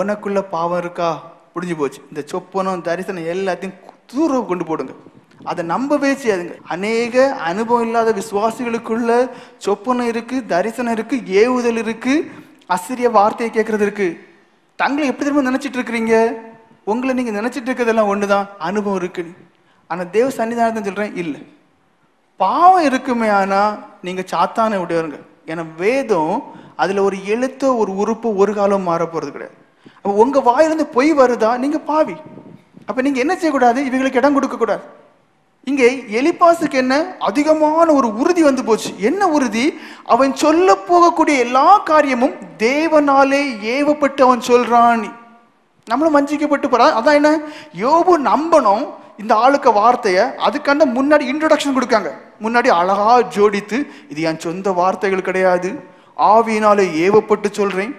A: உனக்குள்ள பாவம் இருக்கா? புரிஞ்சு போச்சு. இந்த சொப்பனம் தரிசனம் எல்லாத்தையும் தூரம் கொண்டு போடுங்க. அதை நம்பவே செய்யாதுங்க. அநேக அனுபவம் இல்லாத விசுவாசிகளுக்குள்ள சொப்பனம் இருக்கு, தரிசனம் இருக்கு, ஏவுதல் இருக்கு, அசிரிய வார்த்தையை கேட்கறது இருக்கு. தங்களை எப்படி திரும்ப நினைச்சிட்டு இருக்கிறீங்க? உங்களை நீங்க நினைச்சிட்டு இருக்கிறதெல்லாம் ஒண்ணுதான், அனுபவம் இருக்கு. ஆனா தேவ சன்னிதானத்தை சொல்றேன், இல்லை. பாவம் இருக்குமே ஆனா நீங்க சாத்தானை உடையவருங்க. ஏன்னா வேதம் அதுல ஒரு எழுத்தோ ஒரு உறுப்போ ஒரு காலம் மாற போறது கிடையாது. உங்க வாயிலிருந்து பொய் வருதா, நீங்க பாவி. அப்ப நீங்க என்ன செய்யக்கூடாது? இவங்களுக்கு இடம் கொடுக்க கூடாது. இங்கே எலிப்பாசுக்கு என்ன அதிகமான ஒரு உறுதி வந்து போச்சு. என்ன உறுதி? அவன் சொல்ல போகக்கூடிய எல்லா காரியமும் தேவனாலே ஏவப்பட்டு அவன் சொல்றான். நம்மளும் வஞ்சிக்கப்பட்டு போறான். அதான் என்ன, யோபு நம்பணும் இந்த ஆளுக்கு வார்த்தைய. அதுக்கான முன்னாடி இன்ட்ரோடக்ஷன் கொடுக்காங்க. முன்னாடி அழகா ஜோடித்து, இது என் சொந்த வார்த்தைகள் கிடையாது, ஆவியினாலே ஏவப்பட்டு சொல்றேன்,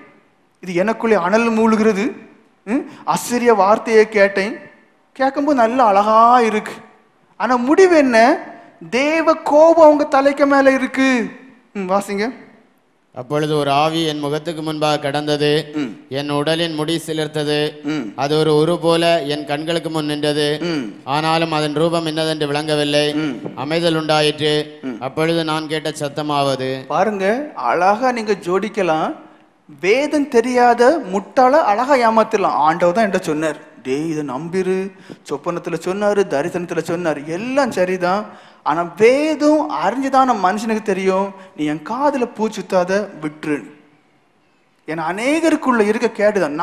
A: இது எனக்குள்ளே அனல் மூழ்கிறது, அசிரிய வார்த்தையை கேட்டேன். கேட்கும்போது நல்ல அழகா இருக்கு. ஆனா முடிவு என்ன? தேவ கோபம் அவங்க தலைக்கு மேல இருக்கு. வாசிங்க.
B: அப்பொழுது ஒரு ஆவி என் முகத்துக்கு முன்பாக கடந்தது, என் உடலின் முடி சிலிர்த்தது, அது ஒரு உரு போல என் கண்களுக்கு முன் நின்றது, ஆனாலும் அதன் ரூபம் என்னதென்று விளங்கவில்லை, அமைதல் உண்டாயிற்று. அப்பொழுது நான் கேட்ட சத்தமாவது.
A: பாருங்க, அழகா நீங்க ஜோடிக்கலாம். வேதம் தெரியாத முட்டாள அழகா ஏமாத்திடலாம். ஆண்டவர் தான் என்கிட்ட சொன்னார், டே இதை நம்பிரு, சொப்பனத்துல சொன்னாரு, தரிசனத்துல சொன்னாரு, எல்லாம் சரிதான். ஆனா வேதம் அறிஞ்சுதான் மனுஷனுக்கு தெரியும், நீ என் காதுல பூச்சுத்தாத விட்டுரு. ஏன்னா அநேகருக்குள்ள இருக்க கேட்டுதான்.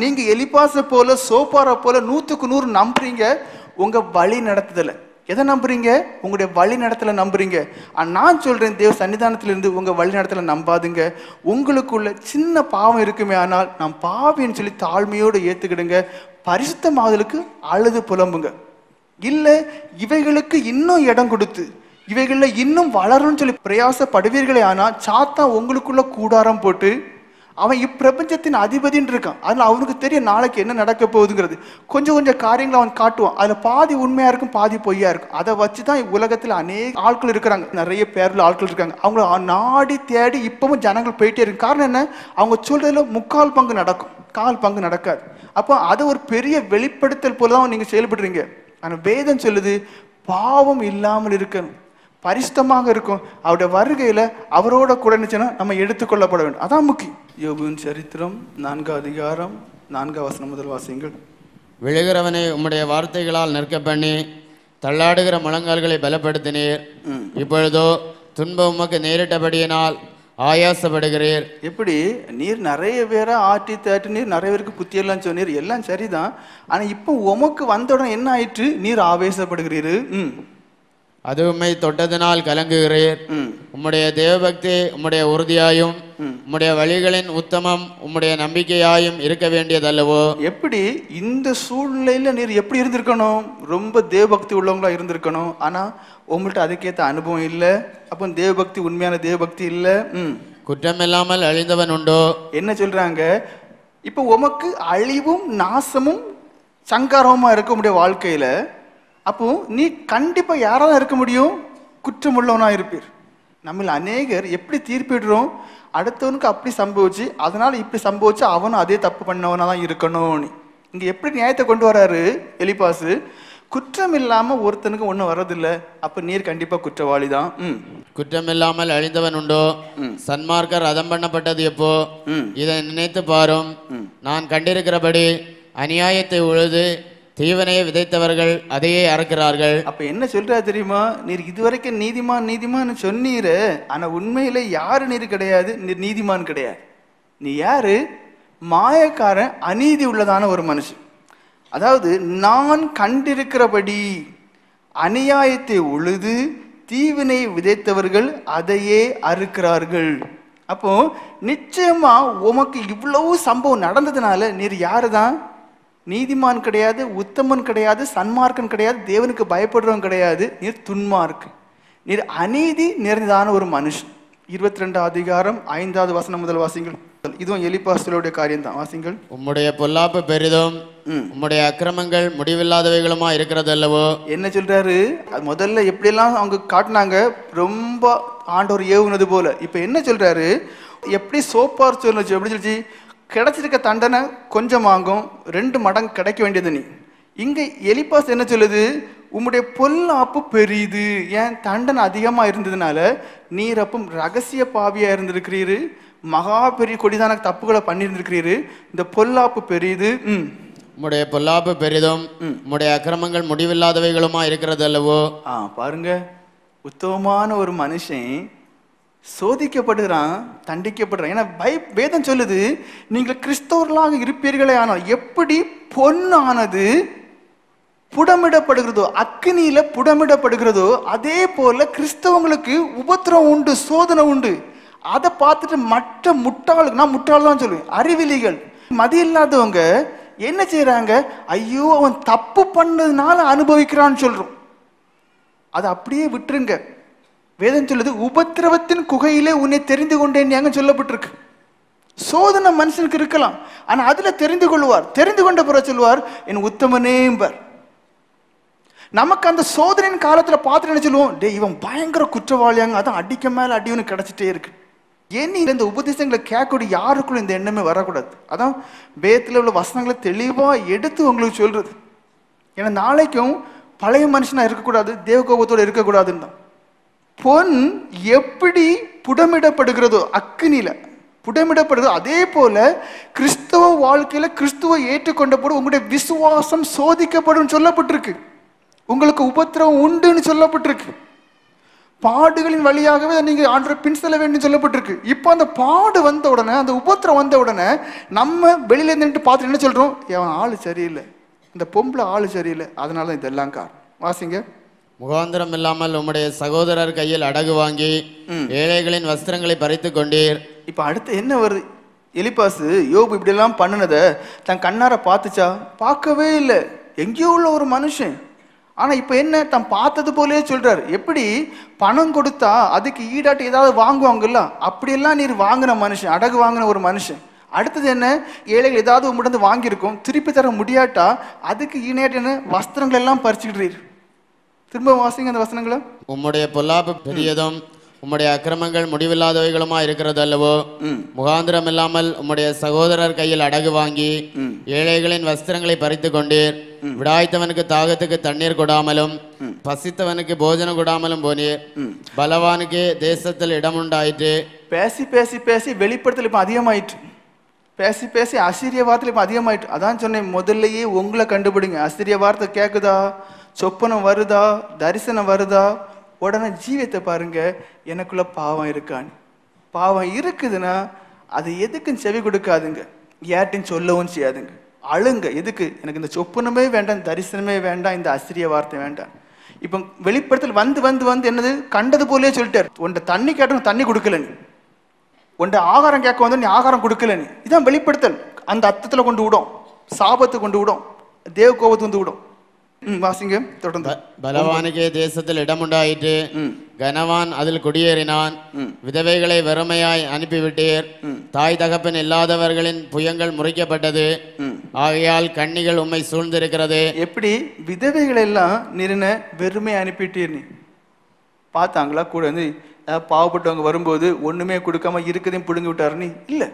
A: நீங்க எலிப்பாச போல சோப்பார போல 100க்கு 100 நம்புறீங்க உங்க வழி நடத்துதல. எதை நம்புறீங்க? உங்களுடைய வழி நடத்தல நம்புறீங்க. நான் சொல்றேன், தேவ சன்னிதானத்திலிருந்து உங்க வழி நடத்தல நம்பாதுங்க. உங்களுக்குள்ள சின்ன பாவம் இருக்குமே, ஆனால் நான் பாவின்னு சொல்லி தாழ்மையோடு ஏத்துக்கிடுங்க. பரிசுத்தமாதலுக்கு அழுது புலம்புங்க. இல்ல இவைகளுக்கு இன்னும் இடம் கொடுத்து இவைகள்ல இன்னும் வளரும்னு சொல்லி பிரயாசப்படுவீர்களே, ஆனா சாத்தா உங்களுக்குள்ள கூடாரம் போட்டு அவன் இப்பிரபஞ்சத்தின் அதிபதின்னு இருக்கான். அதுல அவனுக்கு தெரியும் நாளைக்கு என்ன நடக்க போகுதுங்கிறது. கொஞ்சம் கொஞ்சம் காரியங்களை அவன் காட்டுவான். அதுல பாதி உண்மையா இருக்கும், பாதி பொய்யா இருக்கும். அதை வச்சுதான் உலகத்துல அநேக ஆட்கள் இருக்கிறாங்க, நிறைய பேர்ல ஆட்கள் இருக்காங்க. அவங்கள நாடி தேடி இப்பவும் ஜனங்கள் போயிட்டே இருக்கு. காரணம் என்ன? அவங்க சொல்றதுல 3/4 பங்கு நடக்கும், 1/4 பங்கு நடக்காது. அப்போ அது ஒரு பெரிய வெளிப்படுத்தல் போலதான் நீங்க செயல்படுறீங்க. ஆனா வேதம் சொல்லுது, பாவம் இல்லாமல் இருக்கணும், பரிசுத்தமாக இருக்கும். அவருடைய வருகையில அவரோட கூட நினைச்சுன்னா நம்ம எடுத்துக்கொள்ளப்பட வேண்டும். அதான் முக்கியம். யோபுவின் சரித்திரம் 4 அதிகாரம் 4 வசனம் முதல் வாசியுங்கள்.
B: விழுகிறவனை உம்முடைய வார்த்தைகளால் நிற்க பண்ணி தள்ளாடுகிற முழங்கால்களை பலப்படுத்தினீர். இப்பொழுதோ துன்பம் உமக்கு நேரிட்டபடியினால் ஆயாசப்படுகிறீர்.
A: எப்படி நீர் நிறைய பேரை ஆட்டி தேட்டி நீர் நிறைய பேருக்கு புத்தியெல்லாம் சொன்னீர், எல்லாம் சரிதான். ஆனா இப்போ உமக்கு வந்த உடனே என்ன ஆயிற்று? நீர் ஆவேசப்படுகிறீர்.
B: அது உம்மை தொட்டதினால் கலங்குகிறீர். உம்முடைய தேவபக்தி உம்முடைய உறுதியாயும் உம்முடைய வழிகளின் உத்தமம் உம்முடைய நம்பிக்கையாயும் இருக்க வேண்டியதல்லவோ?
A: எப்படி இந்த சூழ்நிலையில நீர் எப்படி இருந்திருக்கணும்? ரொம்ப தேவபக்தி உள்ளவங்களா இருந்திருக்கணும். ஆனா உங்கள்கிட்ட அதுக்கேற்ற அனுபவம் இல்லை. அப்போ தேவபக்தி உண்மையான தேவபக்தி இல்லை.
B: குற்றம் இல்லாமல் அழிந்தவன் உண்டோ? என்ன
A: சொல்றாங்க? இப்போ உமக்கு அழிவும் நாசமும் சங்காரமா இருக்க முடிய வாழ்க்கையில, அப்போ நீ கண்டிப்பா யாராவது இருக்க முடியும்? குற்றம் உள்ளவனா இருப்பீர். நம்ம அநேகர் எப்படி தீர்ப்பிடுறோம்? அடுத்தவனுக்கு அப்படி சம்பவிச்சு அதனால இப்படி சம்பவிச்சு அவனும் அதே தப்பு பண்ணவனா தான் இருக்கணும். இங்க எப்படி நியாயத்தை கொண்டு வராரு எலிப்பாசு? குற்றம் இல்லாம ஒருத்தனுக்கு ஒண்ணும் வர்றதில்லை. அப்ப நீர் கண்டிப்பா குற்றவாளி தான்.
B: குற்றம் இல்லாமல் அழிந்தவன் உண்டோ? சன்மார்க்கர் அதம் பண்ணப்பட்டது எப்போ? இதை நினைத்து பாரும். நான் கண்டிருக்கிறபடி அநியாயத்தை உழுது தீவனையை விதைத்தவர்கள் அதையே அறுக்கிறார்கள்.
A: அப்ப என்ன சொல்றா தெரியுமா? நீர் இதுவரைக்கும் நீதிமான் நீதிமான் சொன்னீரு, ஆனா உண்மையில யாரு நீர் கிடையாது, நீர் நீதிமான் கிடையாது. நீ யாரு? மாயக்காரன், அநீதி உள்ளதான ஒரு மனுஷன். அதாவது நான் கண்டிருக்கிறபடி அநியாயத்தை உழுது தீவினை விதைத்தவர்கள் அதையே அறுக்கிறார்கள். அப்போ நிச்சயமா உமக்கு இவ்வளவு சம்பவம் நடந்ததுனால நீர் யாருதான்? நீதிமான் கிடையாது, உத்தமன் கிடையாது, சன்மார்க்கன் கிடையாது, தேவனுக்கு பயப்படுறவன் கிடையாது, நீர் துன்மார்க்கு. நீர் அநீதி நிறைந்ததான ஒரு மனுஷன். 22 அதிகாரம் 5வது வசனம் முதல் வாசிங்கள். இதுவும் எலிப்பாஸ்தலோடைய காரியம் தான். வாசிங்கள்.
B: உம்முடைய பொல்லாப்பு பெரிதும் உம்முடைய அக்கிரமங்கள் முடிவில்லாதவைகளுமா இருக்கிறது அல்லவோ.
A: என்ன சொல்றாரு? முதல்ல எப்படியெல்லாம் அவங்க காட்டினாங்க, ரொம்ப ஆண்டவர் ஏவுனது போல. இப்ப என்ன சொல்றாரு? எப்படி சோப்பார் சொல்லுச்சு, எப்படி சொல்லிச்சு, கிடைச்சிருக்க தண்டனை கொஞ்சம் வாங்கும், 2 மடங்கு கிடைக்க வேண்டியது நீ. இங்க எலிப்பாஸ் என்ன சொல்லுது? உம்முடைய பொல்லாப்பு பெரிது. ஏன்? தண்டனை அதிகமா இருந்ததுனால நீர் அப்போ ரகசிய பாவியா இருந்திருக்கிறீரு, மகா பெரிய கொடிதான தப்புகளை பண்ணியிருந்திருக்கிறீரு, இந்த பொல்லாப்பு பெரிது.
B: உம்முடைய பொல்லாப்பு பெரிதும் உம்முடைய அக்கிரமங்கள் முடிவில்லாதவைகளுமா இருக்கிறது அல்லவோ.
A: பாருங்க, உத்தமமான ஒரு மனுஷன் சோதிக்கப்படுகிறான், தண்டிக்கப்படுறான். ஏன்னா வேதம் சொல்லுது, நீங்கள் கிறிஸ்தவர்களாக இருப்பீர்களே. ஆனால் எப்படி பொன்னானது புடமிடப்படுகிறதோ, அக்னியில புடமிடப்படுகிறதோ, அதே போல கிறிஸ்தவங்களுக்கு உபத்திரம் உண்டு, சோதனை உண்டு. அதை பார்த்துட்டு மற்ற முட்டாளுக்கு, நான் முட்டாள் தான் சொல்லுவேன், அறிவிலிகள், மதி இல்லாதவங்க என்ன செய்யறாங்க? ஐயோ, அவன் தப்பு பண்ணதுனால அனுபவிக்கிறான்னு சொல்றோம். அதை அப்படியே விட்டுருங்க. வேதம் சொல்லுது, உபத்திரவத்தின் குகையிலே உன்னை தெரிந்து கொண்டேன் சொல்லப்பட்டிருக்கு. சோதனை மனுஷனுக்கு இருக்கலாம், ஆனா அதுல தெரிந்து கொள்வார். தெரிந்து கொண்ட பிறகு சொல்லுவார், என் உத்தமனேம்பர். நமக்கு அந்த சோதனையின் காலத்துல பார்த்துட்டு என்ன சொல்லுவோம்? டே, இவன் பயங்கர குற்றவாளியாங்க, அதான் அடிக்க மேல அடிவனு கிடைச்சிட்டே இருக்கு. ஏன் இந்த உபதேசங்களை கேட்கக்கூடிய யாருக்குள்ள இந்த எண்ணமே வரக்கூடாது. அதான் வேதத்துல உள்ள வசனங்களை தெளிவா எடுத்து உங்களுக்கு சொல்றது. ஏன்னா நாளைக்கும் பழைய மனுஷனா இருக்கக்கூடாது, தேவகோபத்தோட இருக்கக்கூடாதுன்னு தான். பொன் எப்படி புடமிடப்படுகிறதோ, அக்னியில புடமிடப்படுகிறதோ, அதே போல கிறிஸ்தவ வாழ்க்கையில கிறிஸ்துவை ஏற்றுக்கொண்ட போது உங்களுடைய விசுவாசம் சோதிக்கப்படும் சொல்லப்பட்டிருக்கு. உங்களுக்கு உபத்திரவம் உண்டுன்னு சொல்லப்பட்டிருக்கு. பாடுகளின் வழியாகவே நீங்க ஆண்டவரை பின் செல்ல வேண்டும் சொல்லப்பட்டிருக்கு. இப்போ அந்த பாடு வந்த உடனே, அந்த உபத்திரம் வந்த உடனே நம்ம வெளியில நின்று பார்த்துட்டு என்ன சொல்றோம்? அவன் ஆளு சரியில்லை, இந்த பொம்பளை ஆளு சரியில்லை, அதனால இதெல்லாம் காரணம். வாசிங்க.
B: முகாந்திரம் இல்லாமல் உம்முடைய சகோதரர் கையில் அடகு வாங்கி ஏழைகளின் வஸ்திரங்களை பறித்து கொண்டீர்.
A: இப்ப அடுத்து என்ன வருது? எலிப்பாசு யோபு இப்படி எல்லாம் பண்ணுனதை தன் கண்ணார பார்த்துச்சா? பார்க்கவே இல்லை. எங்கேயோ உள்ள ஒரு மனுஷன். ஆனா இப்ப என்ன? தான் பார்த்தது போலே சொல்றாரு. எப்படி பணம் கொடுத்தா அதுக்கு ஈடாட்டு ஏதாவது வாங்குவாங்கல்ல, அப்படியெல்லாம் நீர் வாங்கின மனுஷன், அடகு வாங்கின ஒரு மனுஷன். அடுத்தது என்ன? ஏழைகள் ஏதாவது உங்கள்கிட்ட வாங்கியிருக்கோம், திருப்பி தர முடியாட்டா அதுக்கு ஈடாட்டு என்ன? வஸ்திரங்கள் எல்லாம் பறிச்சுக்கிட்டு. திரும்ப வாசிங்க அந்த வசனங்களை.
B: உம்முடைய பொல்லாப்பு பெரியதும் உம்முடைய அக்கிரமங்கள் முடிவில்லாதவைகளுமா இருக்கிறது அல்லவோ. முகாந்திரம் இல்லாமல் உம்முடைய சகோதரர் கையில் அடகு வாங்கி ஏழைகளின் வஸ்திரங்களை பறித்து கொண்டீர். விடாய்த்தவனுக்கு தாகத்துக்கு தண்ணீர் கொடாமலும் பசித்தவனுக்கு போஜனம் கொடாமலும் போனீர். பலவானுக்கு தேசத்தில் இடம் உண்டாயிற்று.
A: பேசி பேசி பேசி வெளிப்படுத்தல் இப்ப அதிகமாயிற்று. பேசி பேசி அசிரிய வார்த்தை இப்ப அதிகமாயிட்டு. அதான் சொன்னேன், முதல்லயே உங்களை கண்டுபிடிங்க. அசிரிய வார்த்தை கேக்குதா, சொப்பனம் வருதா, தரிசனம் வருதா, உடனே ஜீவியத்தை பாருங்க, எனக்குள்ள பாவம் இருக்கான்னு. பாவம் இருக்குதுன்னா அது எதுக்குன்னு செவி கொடுக்காதுங்க, யார்ட்டையும் சொல்லவும் செய்யாதுங்க. அழுங்க. எதுக்கு? எனக்கு இந்த சொப்பனமே வேண்டாம், தரிசனமே வேண்டாம், இந்த அசிரிய வார்த்தை வேண்டாம். இப்போ வெளிப்படுத்தல் வந்து வந்து வந்து என்னது? கண்டது போலே சொல்லிட்டார். உன்ட தண்ணி கேட்டவன் தண்ணி கொடுக்கல, நீ உன்ட ஆகாரம் கேட்க வந்து நீ ஆகாரம் கொடுக்கல. நீ இதான் வெளிப்படுத்தல். அந்த அர்த்தத்துல கொண்டு விடும், சாபத்தை கொண்டு விடும், தேவ கோபத்தை வந்து விடும். வாசிங்க தொடர்ந்து.
B: பலவானுக்கே தேசத்தில் இடம் உண்டாயிற்று, கனவான் அதில் குடியேறினான். விதவைகளை வெறுமையாய் அனுப்பிவிட்டீர். தாய் தகப்பன் இல்லாதவர்களின் புயங்கள் முறிக்கப்பட்டது. ஆகையால் கண்ணிகள் உம்மை சூழ்ந்திருக்கிறது. எப்படி
A: விதவைகள் எல்லாம் நிறுன வெறுமை அனுப்பிட்டீர்? நீ பார்த்தாங்களா? கூட வந்து பாவப்பட்டவங்க வரும்போது ஒண்ணுமே கொடுக்காம இருக்கதையும் பிடுங்கி விட்டாருன்னு இல்லை.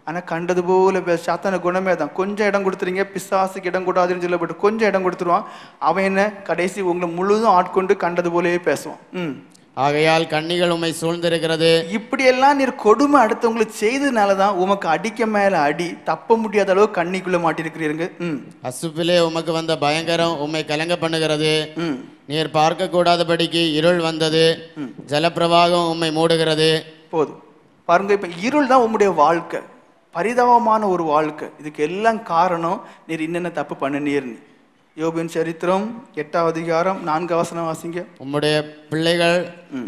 A: ஆனா கண்டது போல சாத்தான குணமே தான். கொஞ்சம் இடம் கொடுத்துறீங்க, பிசாசுக்கு இடம் கூடாதுன்னு சொல்லப்பட்டு கொஞ்சம் இடம் கொடுத்துருவான். அவன் என்ன கடைசி உங்களை முழுதும் ஆட்கொண்டு கண்டது போலவே பேசுவான்.
B: ஆகையால் கண்ணிகள் உம்மை சூழ்ந்திருக்கிறது.
A: இப்படியெல்லாம் நீர் கொடுமை அடுத்தவங்களுக்கு செய்ததுனாலதான் உமக்கு அடிக்க மேல அடி, தப்ப முடியாத அளவு கண்ணிக்குள்ள மாட்டிருக்கிறீங்க.
B: அசுப்பிலே உமக்கு வந்த பயங்கரம் உம்மை கலங்க பண்ணுகிறது. நீர் பார்க்க கூடாதபடிக்கு இருள் வந்தது, ஜலப்பிரவாகம் உம்மை மூடுகிறது.
A: போதும் பாருங்க, இப்ப இருள் தான் உம்முடைய வாழ்க்கை, பரிதாபமான ஒரு வாழ்க்கை. இதுக்கு எல்லாம் காரணம் நீர் என்னென்ன தப்பு பண்ணினீர். யோபின் சரித்திரம் 8வது அதிகாரம் 4வது வசனம் வாசிங்க.
B: உம்முடைய பிள்ளைகள்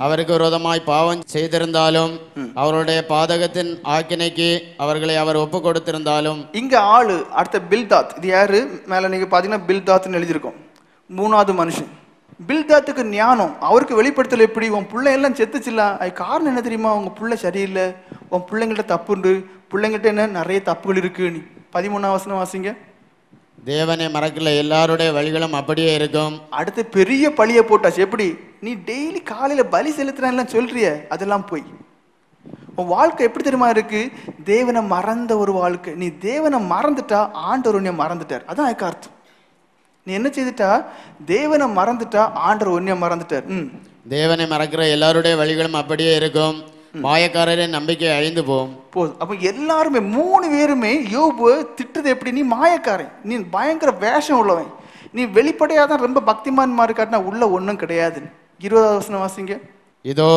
B: அவருக்கு விரோதமாய் பாவம் செய்திருந்தாலும் அவருடைய பாதகத்தின் ஆக்கினைக்கு அவர்களை அவர் ஒப்பு கொடுத்திருந்தாலும்.
A: இங்க ஆளு அடுத்த பில்தாத். இது யாரு? மேல நீங்க பாத்தீங்கன்னா பில்தாத்னு எழுதியிருக்கோம். 3வது மனுஷன். பில்தாத்துக்கு ஞானம், அவருக்கு வெளிப்படுத்தல எப்படி, உன் பிள்ளை எல்லாம் செத்துச்சுல, அது காரணம் என்ன தெரியுமா, உங்க பிள்ளை சரியில்லை, உன் பிள்ளைங்கள்ட்ட தப்பு உண்டு, பிள்ளைங்கள்ட்ட என்ன நிறைய தப்புகள் இருக்கு. நீ 13ஆம் வசனம் வாசிங்க.
B: தேவனை மறக்கல, எல்லாருடைய வழிகளும் அப்படியே இருக்கும்.
A: அடுத்து பெரிய பழிய போட்டாச்சு. எப்படி, நீ டெய்லி காலையில பலி செலுத்துறான்லாம் சொல்றிய, அதெல்லாம் போய் உன் வாழ்க்கை எப்படி தெரியுமா இருக்கு, தேவனை மறந்த ஒரு வாழ்க்கை. நீ தேவனை மறந்துட்டா ஆண்டவர் உன்னை மறந்துட்டார், அதான் அதுக்கு அர்த்தம். நீ என்ன செய்துட்டா, தேவனை மறந்துட்டா ஆண்டவர் உன்னை மறந்துட்டார்.
B: தேவனை மறக்கிற எல்லாருடைய வழிகளும் அப்படியே இருக்கும், மாயக்காரரின் நம்பிக்கை அழிந்து போதும்.
A: அப்ப எல்லாருமே 3 பேருமே யோபு திட்டுது எப்படி, நீ மாயக்காரன், நீ பயங்கர வேஷம் உள்ளவன், நீ வெளிப்படையாதான் ரொம்ப பக்திமான் மாதிரி காட்டினா உள்ள ஒன்றும் கிடையாது. 20ஆம் வசனம் வாசிங்க.
B: இதோ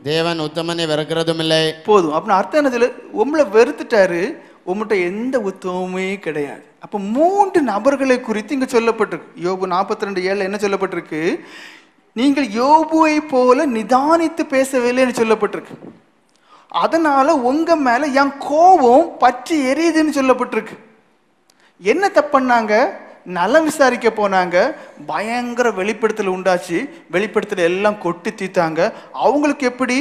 B: தேவன் உத்தமனை வெறுக்கிறதும் இல்லை.
A: போதும். அப்படின்னு அர்த்தம் என்னதுல, உங்களை வெறுத்துட்டாரு, உங்கள்கிட்ட எந்த உத்தவமே கிடையாது. அப்ப 3 நபர்களை குறித்து இங்க சொல்லப்பட்டிருக்கு. யோபு 42:7 என்ன சொல்லப்பட்டிருக்கு, நீங்கள் யோபுவை போல நிதானித்து பேசவில்லைன்னு சொல்லப்பட்டிருக்கு. அதனால உங்க மேல என் கோபம் பற்றி எரியுதுன்னு சொல்லப்பட்டிருக்கு. என்ன தப்புனாங்க, நலம் விசாரிக்க போனாங்க, பயங்கர வெளிப்படுத்தல் உண்டாச்சு, வெளிப்படுத்தல் எல்லாம் கொட்டி தீத்தாங்க. அவங்களுக்கு எப்படி,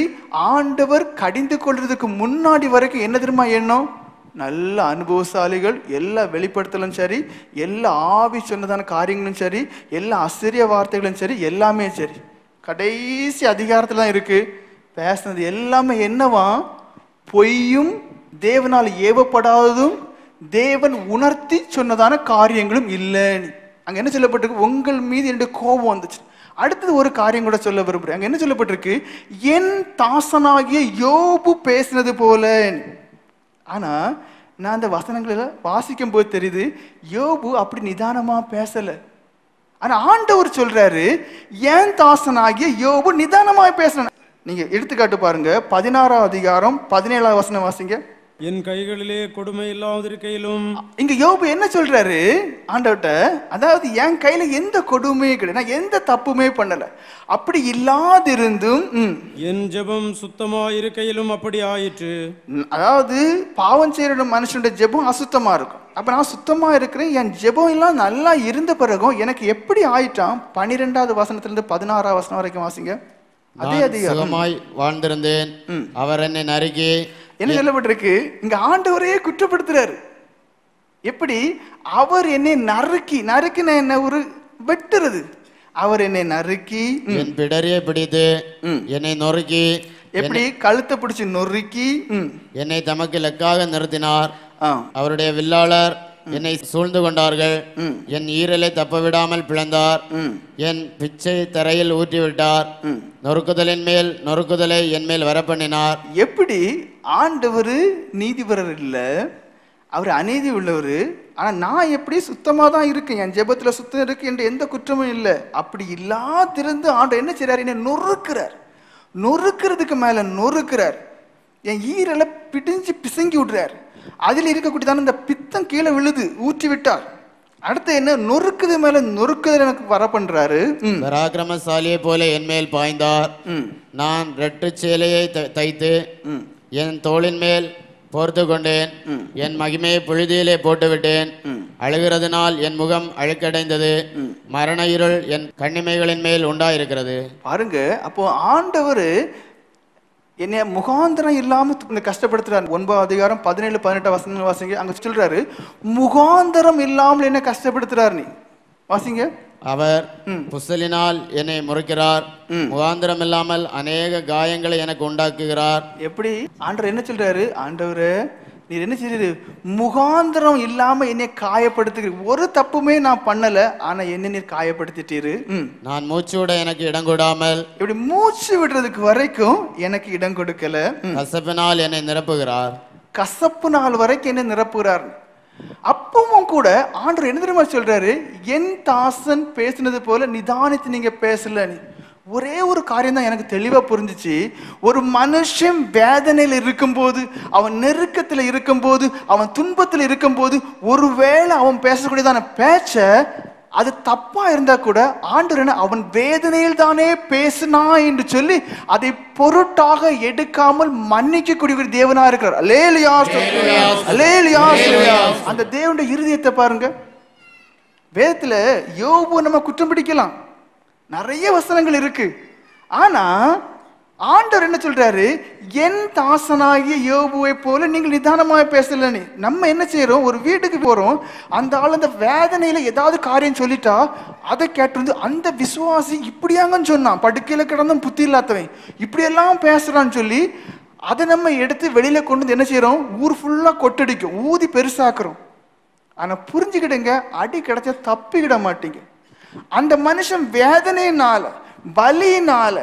A: ஆண்டவர் கடிந்து கொள்றதுக்கு முன்னாடி வரைக்கும் என்ன தெரியுமா எண்ணம், நல்ல அனுபவசாலிகள், எல்லா வெளிப்படுத்தலும் சரி, எல்லா ஆவி சொன்னதான காரியங்களும் சரி, எல்லா ஆசிரிய வார்த்தைகளும் சரி, எல்லாமே சரி, கடைசி அதிகாரத்துல தான் இருக்கு பேசினது எல்லாமே என்னவா, பொய்யும் தேவனால் ஏவப்படாததும் தேவன் உணர்த்தி சொன்னதான காரியங்களும் இல்லைன்னு. அங்க என்ன சொல்லப்பட்டிருக்கு, உங்கள் மீது என்னுடைய கோபம் வந்துச்சு. அடுத்தது ஒரு காரியம் கூட சொல்ல விரும்புறேன். அங்க என்ன சொல்லப்பட்டிருக்கு, என் தாசனாகிய யோபு பேசினது போல. ஆனா நான் அந்த வசனங்களை வாசிக்கும் போது தெரியுது, யோபு அப்படி நிதானமா பேசல. ஆனா ஆண்டவர் சொல்றாரு, என் தாசனாகிய யோபு நிதானமா பேசல. நீங்க எடுத்துக்காட்டு பாருங்க, 16ஆம் அதிகாரம் 17ஆம் வசனம் வாசிங்க.
C: என் கைகளிலே கொடுமை இல்லாதிருக்கையிலும்.
A: இங்க யோபு என்ன சொல்றாரு ஆண்டவர்கிட்ட, அதாவது என் கையில எந்த கொடுமையும் கிடையாது, நான் எந்த தப்புமே பண்ணல, அப்படி இல்லாதிருந்தும்
C: என் ஜெபம் சுத்தமா இருக்கையிலும் அப்படி ஆயிற்று.
A: அதாவது பாவம் செய்யற மனுஷனுடைய ஜெபம் அசுத்தமா இருக்கும். அப்ப நான் சுத்தமா இருக்கிறேன், என் ஜெபம் எல்லாம் நல்லா இருந்த பிறகும் எனக்கு எப்படி ஆயிட்டான். 12ஆவது வசனத்திலிருந்து 16ஆம் வசனம் வரைக்கும் வாசிங்க. அதே
B: அதிகாரமாய் வாழ்ந்திருந்தேன், அவர் என்னை நறுக்கி.
A: என்ன சொல்லப்பட்டிருக்கு, இங்க ஆண்டவரையே குற்றப்படுத்துறாரு. எப்படி, அவர் என்னை நறுக்கின என்ன ஒரு வெட்டுறது, அவர் என்னை நறுக்கி
B: என் பிடரியை பிடித்து என்னை நொறுக்கி.
A: எப்படி, கழுத்தை பிடிச்சு நொறுக்கி
B: என்னை தமக்கு லெக்காக நிறுத்தினார். அவருடைய வில்லாளர் என்னை சூழ்ந்து கொண்டார்கள், என் ஈரலை தப்ப விடாமல் பிளந்தார், என் பிச்சை தரையில் ஊற்றிவிட்டார், நொறுக்குதலின் மேல் நொறுக்குதலை என் மேல் வரப்பண்ணினார்.
A: எப்படி, ஆண்டவர் நீதிபரர் இல்ல, அவர் அநீதி உள்ளவர். ஆனா நான் எப்படி சுத்தமா தான் இருக்கேன், என் ஜெபத்துல சுத்தம் இருக்கு என்று எந்த குற்றமும் இல்லை. அப்படி இல்லாதிருந்து ஆண்டவர் என்ன செய்றாரு, என்ன நொறுக்கிறார், நொறுக்கிறதுக்கு மேல நொறுக்கிறார், என் ஈரலை பிடிஞ்சு பிசங்கி விடுறார், அதில் இருக்கக்கூடியதான இந்த பித்தம் கீழே விழுது, ஊற்றி விட்டார். அடுத்து என்ன, நொறுக்குது மேல நொறுக்குதல் எனக்கு வர பண்றாரு.
B: பராக்கிரமசாலியை போல என் மேல் பாய்ந்தார், நான் ரெட்டு சேலையை தைத்து என் தோளின் மேல் போர்த்து கொண்டேன், என் மகிமையை புழுதியிலே போட்டு விட்டேன், அழுகிறதுனால் என் முகம் அழுக்கடைந்தது, மரண இருள் என் கண்ணிமைகளின் மேல் உண்டாயிருக்கிறது.
A: பாருங்க, அப்போ ஆண்டவர் என்னை முகாந்திரம் இல்லாம கஷ்டப்படுத்துறாரு. 9ஆம் அதிகாரம் 17, 18 வசனங்கள் வாசிங்க. அங்க சொல்றாரு, முகாந்திரம் இல்லாமல் என்ன கஷ்டப்படுத்துறாரு. நீ வாசிங்க.
B: அவர் புசலினால் என்னை முறைக்கிறார், முகாந்திரம் இல்லாமல் அநேக காயங்களை எனக்கு உண்டாக்குகிறார்.
A: எப்படி, ஆண்டவர் என்ன சொல்றாரு, ஆண்டவரே நீர் என்ன செய்யுது, முகாந்திரம் இல்லாம என்னை காயப்படுத்துகிறீர், ஒரு தப்புமே நான் பண்ணல, ஆனா என்ன நீர் காயப்படுத்திட்டீரு.
B: நான் மூச்சு விட எனக்கு இடம் கொடாமல்,
A: இப்படி மூச்சு விடுறதுக்கு வரைக்கும் எனக்கு இடம் கொடுக்கல,
B: கசப்பினால் என்னை நிரப்புகிறார்,
A: கசப்பு நாள் வரைக்கும் என்ன நிரப்புகிறார். அப்பவும் கூட ஆண்டவர் என்ன தெரியுமா சொல்றாரு, என் தாசன் பேசினது போல நிதானித்து நீங்க பேசல. ஒரே ஒரு காரியம் தான் எனக்கு தெளிவா புரிஞ்சிச்சு, ஒரு மனுஷன் வேதனையில் இருக்கும்போது, அவன் நெருக்கத்தில் இருக்கும்போது, அவன் துன்பத்தில் இருக்கும்போது, ஒருவேளை அவன் பேசக்கூடியதான பேச்ச அது தப்பா இருந்தா கூட ஆண்டவர் அவன் வேதனையில் தானே பேசினா என்று சொல்லி அதை பொருட்டாக எடுக்காமல் மன்னிக்க கூடிய தேவனா இருக்கிறார். அல்லேலூயா, அல்லேலூயா. அந்த தேவனுடைய இருதயத்தை பாருங்க. வேதத்துல யோபு நம்ம குற்றம் பிடிக்கலாம், நிறைய வசனங்கள் இருக்கு. ஆனா ஆண்டவர் என்ன சொல்றாரு, என் தாசனாகிய யோபுவை போல நீங்கள் நிதானமாக பேசலன்னு. நம்ம என்ன செய்யறோம், ஒரு வீட்டுக்கு போறோம், அந்த ஆள் அந்த வேதனையில ஏதாவது காரியம் சொல்லிட்டா அதை கேட்டு அந்த விசுவாசி இப்படியாங்கன்னு சொன்னான், படுக்கையில கிடந்தும் புத்தி இல்லாதவன் இப்படியெல்லாம் பேசுறான்னு சொல்லி அதை நம்ம எடுத்து வெளியில கொண்டு வந்து என்ன செய்யறோம், ஊர் ஃபுல்லா கொட்டடிக்கும், ஊதி பெருசாக்குறோம். ஆனா புரிஞ்சுக்கிடுங்க, அடி கிடைச்சா தப்பிக்கிட மாட்டீங்க. அந்த மனுஷன் வேதனையினால பலியினால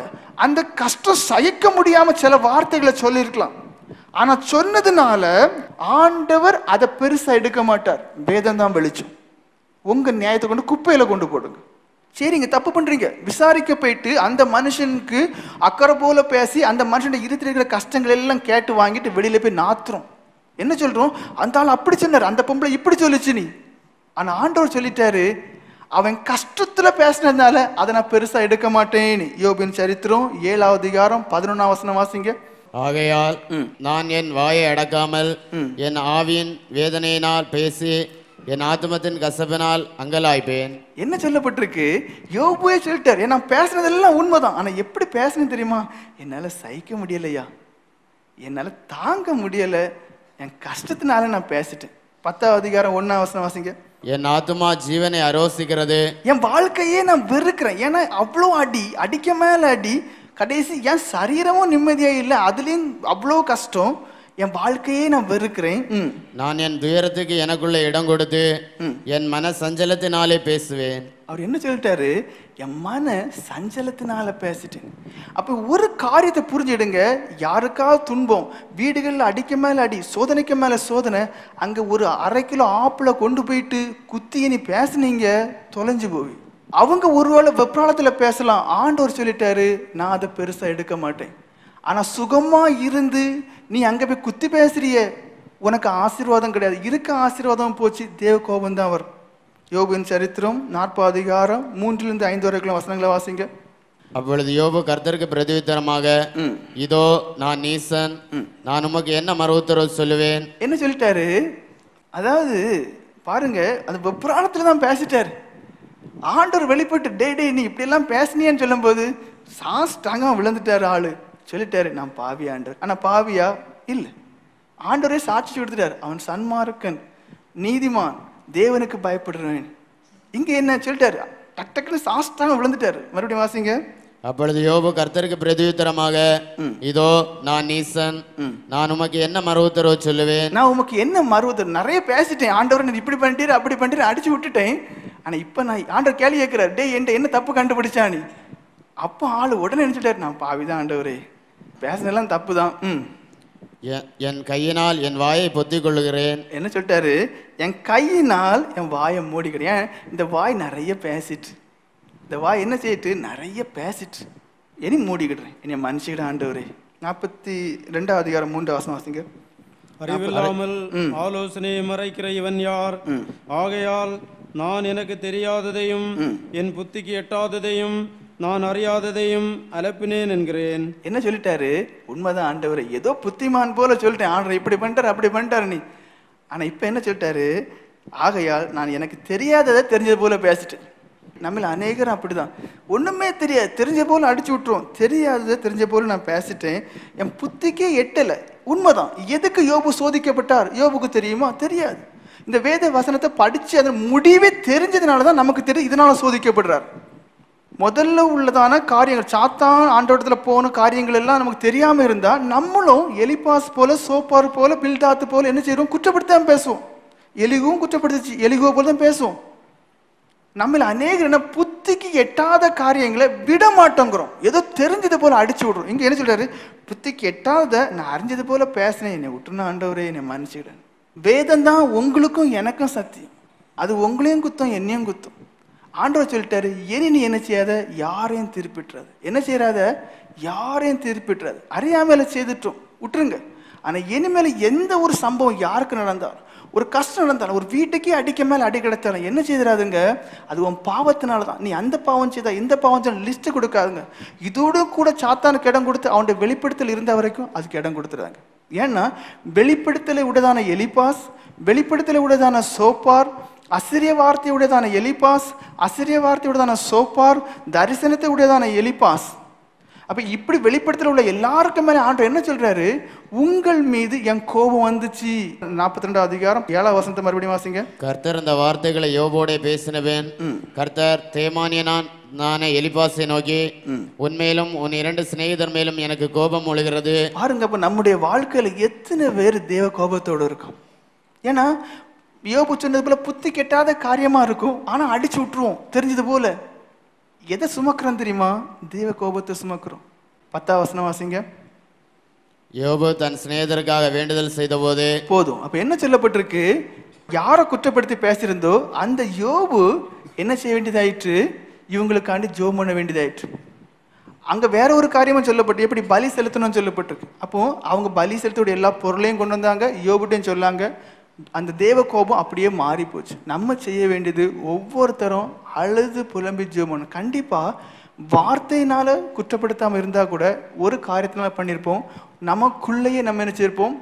A: அந்த கஷ்டம் சகிக்க முடியாம சில வார்த்தைகளை சொல்லியிருக்கலாம். ஆனா சொன்னதுனால ஆண்டவர் அதை பெருசா எடுக்க மாட்டார். வேதம் தான் வெளிச்சம். உங்க நியாயத்தை கொண்டு குப்பையில கொண்டு போடுங்க. சரிங்க, தப்பு பண்றீங்க, விசாரிக்க போயிட்டு அந்த மனுஷனுக்கு அக்கறை போல பேசி அந்த மனுஷன் இருக்கிற கஷ்டங்கள் எல்லாம் கேட்டு வாங்கிட்டு வெளியில போய் நாத்துறோம். என்ன சொல்றோம், அந்த ஆள் அப்படி சொன்னார், அந்த பொம்பளை இப்படி சொல்லிச்சு நீ. ஆனா ஆண்டவர் சொல்லிட்டாரு, அவன் கஷ்டத்துல பேசினதுனால அதை நான் பெருசா எடுக்க மாட்டேன்னு. யோபின் சரித்திரம் 7ஆம் அதிகாரம் 11ஆம் வசனம் வாசிங்க.
B: ஆகையால் நான் என் வாயை அடக்காமல் என் ஆவியின் வேதனையினால் பேசி என் ஆத்துமத்தின் கசப்பினால் அங்கலாய்ப்பேன்.
A: என்ன சொல்லப்பட்டிருக்கு, யோபுவே சொல்லிட்டார், நான் பேசுனதெல்லாம் உண்மைதான், ஆனா எப்படி பேசணும் தெரியுமா, என்னால சகிக்க முடியலையா, என்னால தாங்க முடியல, என் கஷ்டத்தினால நான் பேசிட்டேன். 10ஆம் அதிகாரம் 1ஆம் வசனம் வாசிங்க.
B: என் ஆத்துமா ஜீவனை அரோசிக்கிறது,
A: என் வாழ்க்கையே நான் வெறுக்கிறேன். ஏன்னா அவ்வளோ அடிக்க மேல அடி, கடைசி என் சரீரமும் நிம்மதியா இல்லை, அதுலயும் அவ்வளோ கஷ்டம், என் வாழ்க்கையே நான் வெறுக்கிறேன்.
B: நான் என் துயரத்துக்கு எனக்குள்ள இடம் கொடுத்து என் மன சஞ்சலத்தினாலே பேசுவேன்.
A: அவர் என்ன சொல்லிட்டாரு, என் மன சஞ்சலத்தினால பேசிட்டேன். அப்ப ஒரு காரியத்தை புரிஞ்சிடுங்க, யாருக்காவது துன்பம், வீடுகளில் அடிக்க மேல அடி, சோதனைக்கு மேல சோதனை, அங்க ஒரு 1/2 கிலோ ஆப்பிள கொண்டு போயிட்டு குத்தி நீ பேசுனீங்க, தொலைஞ்சு போய். அவங்க ஒருவேளை வெப்ராளத்துல பேசலாம். ஆண்டவர் சொல்லிட்டாரு, நான் அதை பெருசா எடுக்க மாட்டேன். ஆனா சுகமா இருந்து நீ அங்க போய் குத்தி பேசுறிய, உனக்கு ஆசீர்வாதம் கிடையாது, இருக்க ஆசீர்வாதம் போச்சு, தேவ கோபம் தான் வரும். யோபின் சரித்திரம் 40ஆம் அதிகாரம் 3லிருந்து 5 வரைக்கும் வசனங்களை வாசிங்க.
B: அப்பொழுது யோபு கர்த்தருக்கு பிரதியுத்தரமாக, இதோ நான் நீசன், நான் உமக்கு என்ன மறு உத்தரவு சொல்லுவேன்.
A: என்ன சொல்லிட்டாரு, அதாவது பாருங்க, அந்த வெப்ராணத்துல தான் பேசிட்டாரு. ஆண்டவர் வெளிப்பட்டு டே நீ இப்படி எல்லாம் பேசினியான்னு சொல்லும் போது சாஸ்டாங்க விழுந்துட்டாரு. ஆளு சொல்லிட்டாரு, நான் பாவி ஆண்டவர். ஆனா பாவியா இல்ல, ஆண்டவரே சாட்சி கொடுத்துட்டாரு, அவன் சன்மார்க்கன், நீதிமான், தேவனுக்கு பயப்படுறேன். இங்க என்ன சொல்லிட்டாரு, டக்குன்னு சாஸ்டாங்க விழுந்துட்டாரு. மறுபடியும் வாசிங்க.
B: அப்பொழுது யோபு கர்த்தருக்கு பிரதியுத்தரமாக, இதோ நான் நீசன், நான் உமக்கு என்ன மறு உத்தரவு சொல்லுவேன்.
A: நான் உமக்கு என்ன மறு உத்தரவு, நிறைய பேசிட்டேன் ஆண்டவர், இப்படி பண்ணிட்டு அப்படி பண்ணிட்டு அடிச்சு விட்டுட்டேன். ஆனா இப்ப நான் ஆண்டவர் கேள்வி கேட்கிறார், டே என்ன தப்பு கண்டுபிடிச்சா நீ. அப்ப ஆளு உடனே நினைச்சிட்டாரு, நான் பாவிதான் ஆண்டவரே, பேசினெல்லாம் தப்பு தான்.
B: என் கையினால் என் வாயை பொத்திக் கொள்ளுகிறேன்.
A: என்ன சொல்லிட்டாரு, என் கையினால் என் வாயை மூடிக்கிறேன். இந்த வாய் நிறைய பேசிட்டு, இந்த வாய் என்ன செய்யிட்டு நிறைய பேசிட்டு, இனி மூடிக்கிடுறேன், இனி மனுஷிட ஆண்டவரே. 42ஆம் அதிகாரம் 3ஆம் வசனம் வாசிங்க.
C: அறிவில்லாமல் ஆலோசனையை மறைக்கிற இவன் யார்? ஆகையால் நான் எனக்கு தெரியாததையும் என் புத்திக்கு எட்டாததையும் நான் அறியாததையும் அலப்பினேன் என்கிறேன்.
A: என்ன சொல்லிட்டாரு, உண்மைதான் ஆண்டவரே, ஏதோ புத்திமான் போல சொல்லிட்டேன், ஆண்டவர் இப்படி பண்ணிட்டாரு அப்படி பண்ணிட்டாரு நீ. ஆனா இப்ப என்ன சொல்லிட்டாரு, ஆகையால் நான் எனக்கு தெரியாததை தெரிஞ்சது போல பேசிட்டேன். நம்மள அநேகரும் அப்படிதான், ஒண்ணுமே தெரியாது, தெரிஞ்ச போல அடிச்சு விட்டுருவோம். தெரியாததை தெரிஞ்ச போல நான் பேசிட்டேன், என் புத்திக்கே எட்டலை. உண்மைதான். எதுக்கு யோபு சோதிக்கப்பட்டார், யோபுக்கு தெரியுமா? தெரியாது. இந்த வேத வசனத்தை படிச்சு அதன் முடிவே தெரிஞ்சதுனாலதான் நமக்கு தெரியும் இதனால சோதிக்கப்படுறார். முதல்ல உள்ளதான காரியங்கள், சாத்தான் ஆண்டோட்டத்துல போன காரியங்கள் எல்லாம் நமக்கு தெரியாம இருந்தா நம்மளும் எலிபாஸ் போல, சோப்பார் போல, பில்தாத்து போல என்ன செய்யறோம், குற்றப்படுத்தாம பேசுவோம். எலிகவும் குற்றப்படுத்துச்சு, எலிகோ போல தான் பேசுவோம். நம்மள அநேகர் என்ன, புத்திக்கு எட்டாத காரியங்களை விட மாட்டோங்கிறோம், ஏதோ தெரிஞ்சது போல அடிச்சு விடுறோம். இங்க என்ன சொல்றாரு, புத்திக்கு எட்டாத நான் அறிஞ்சது போல பேசினேன், என்னை விட்டுனா ஆண்டவரே, என்னை மன்னிச்சுக்கிறேன். வேதம் தான் உங்களுக்கும் எனக்கும் சத்தியம், அது உங்களையும் குத்தம் என்னையும் குத்தம். ஆண்டவர் சொல்லிட்டாரு, இனி நீ என்ன செய்யாத, யாரையும் திருப்பிட்டுறாது. என்ன செய்யறாத, யாரையும் திருப்பிட்டுறாது. அறியாமையில செய்துட்டோம், விட்டுருங்க. ஆனா இனிமேல எந்த ஒரு சம்பவம் யாருக்கு நடந்தாலும், ஒரு கஷ்டம் நடந்தாலும், ஒரு வீட்டுக்கே அடிக்க மேல அடி கிடைத்தாலும் என்ன செய்யறாதுங்க, அது உன் பாவத்தினாலதான். நீ அந்த பாவம் செய்தா இந்த பாவம் செய்த லிஸ்ட் கொடுக்காதுங்க. இதோடு கூட சாத்தானுக்கு இடம் கொடுத்து அவனுடைய வெளிப்படுத்தல் இருந்த வரைக்கும் அதுக்கு இடம் கொடுத்துறாங்க. ஏன்னா வெளிப்படுத்தலை உடதான எலிபாஸ், வெளிப்படுத்தலை உடதான சோப்பார், அசிரிய வார்த்தையுடையதான எலிப்பாஸ், அசிரிய வார்த்தையுடையதான சோப்பார், தரிசனத்தை உடையதான எலிப்பாஸ். அப்ப இப்படி வெளிப்படுத்தல உள்ள எல்லாருக்கும் மேலே ஆண்டவர் என்ன சொல்றாரு? உங்கள் மீது என் கோபம் வந்துச்சு. 42 அதிகாரம் 7 வசனத்தை மறுபடியும் வாசிங்க.
B: கர்த்தர் இந்த வார்த்தைகளை யோபோடே பேசினவேன். கர்த்தர் தேமானியனான எலிப்பாசை நோக்கி, உன்மேலும் உன் 2 சிநேகிதர் மேலும் எனக்கு கோபம் ஒழுகிறது.
A: பாருங்க, அப்ப நம்முடைய வாழ்க்கையில எத்தனை பேர் தேவ கோபத்தோடு இருக்கும். ஏன்னா யோபு சொன்னது போல புத்தி கெட்டாத காரியமா இருக்கும், ஆனா அடிச்சு விட்டுருவோம். தெரிஞ்சது போல எதை சுமக்கிறோம் தெரியுமா? தேவ கோபத்தை சுமக்கிறோம். 10 வசனம் வாசிங்க.
B: யோபு தன் சிநேகிதருக்காக வேண்டுதல் செய்த போது
A: போதும். அப்ப என்ன சொல்லப்பட்டிருக்கு? யாரை குற்றப்படுத்தி பேசியிருந்தோ அந்த யோபு என்ன செய்ய வேண்டியதாயிற்று? இவங்களுக்காண்டி ஜெபம் பண்ண வேண்டியதாயிற்று. அங்க வேற ஒரு காரியமும் சொல்லப்பட்டு, எப்படி பலி செலுத்தணும்னு சொல்லப்பட்டிருக்கு. அப்போ அவங்க பலி செலுத்தோட எல்லா பொருளையும் கொண்டு வந்தாங்க, யோபுட்டையும் சொல்லாங்க. அந்த தேவ கோபம் அப்படியே மாறி போச்சு. நம்ம செய்ய வேண்டியது ஒவ்வொருத்தரும் அழுது புலம்பி ஜெபம். கண்டிப்பா வார்த்தையினால குற்றப்படுத்தாம இருந்தா கூட ஒரு காரியத்தினால பண்ணியிருப்போம், நமக்குள்ளேயே நம்ம என்ன செய்யிருப்போம்?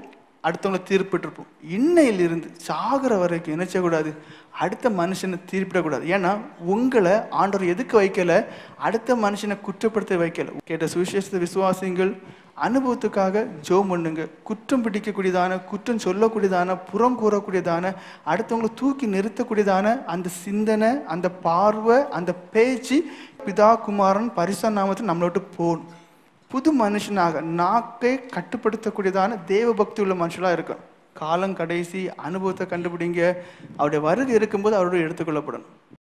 A: அடுத்தவங்களை தீர்ப்பிட்டிருப்போம். இன்னையிலிருந்து சாகிற வரைக்கும் என்ன செய்யக்கூடாது? அடுத்த மனுஷனை தீர்ப்பிடக்கூடாது. ஏன்னா உங்களை ஆண்டவர் எதுக்கு வைக்கல? அடுத்த மனுஷனை குற்றப்படுத்த வைக்கல. கேட்ட சுவிசேஷ விசுவாசிகள் அனுபவத்துக்காக ஜெபம் பண்ணுங்க. குற்றம் பிடிக்கக்கூடியதான, குற்றம் சொல்லக்கூடியதான, புறம் கூறக்கூடியதான, அடுத்தவங்களை தூக்கி நிறுத்தக்கூடியதான அந்த சிந்தனை, அந்த பார்வை, அந்த பேச்சு பிதா குமாரன் பரிசுத்த நாமத்தில் நம்மளை விட்டு போகணும். புது மனுஷனாக நாக்கை கட்டுப்படுத்தக்கூடியதான தேவ பக்தி உள்ள மனுஷனாக இருக்கணும். காலம் கடைசி, அனுபவத்தை கண்டுபிடிங்க. அவருடைய வருகை இருக்கும்போது அவருடைய எடுத்துக்கொள்ளப்படணும்.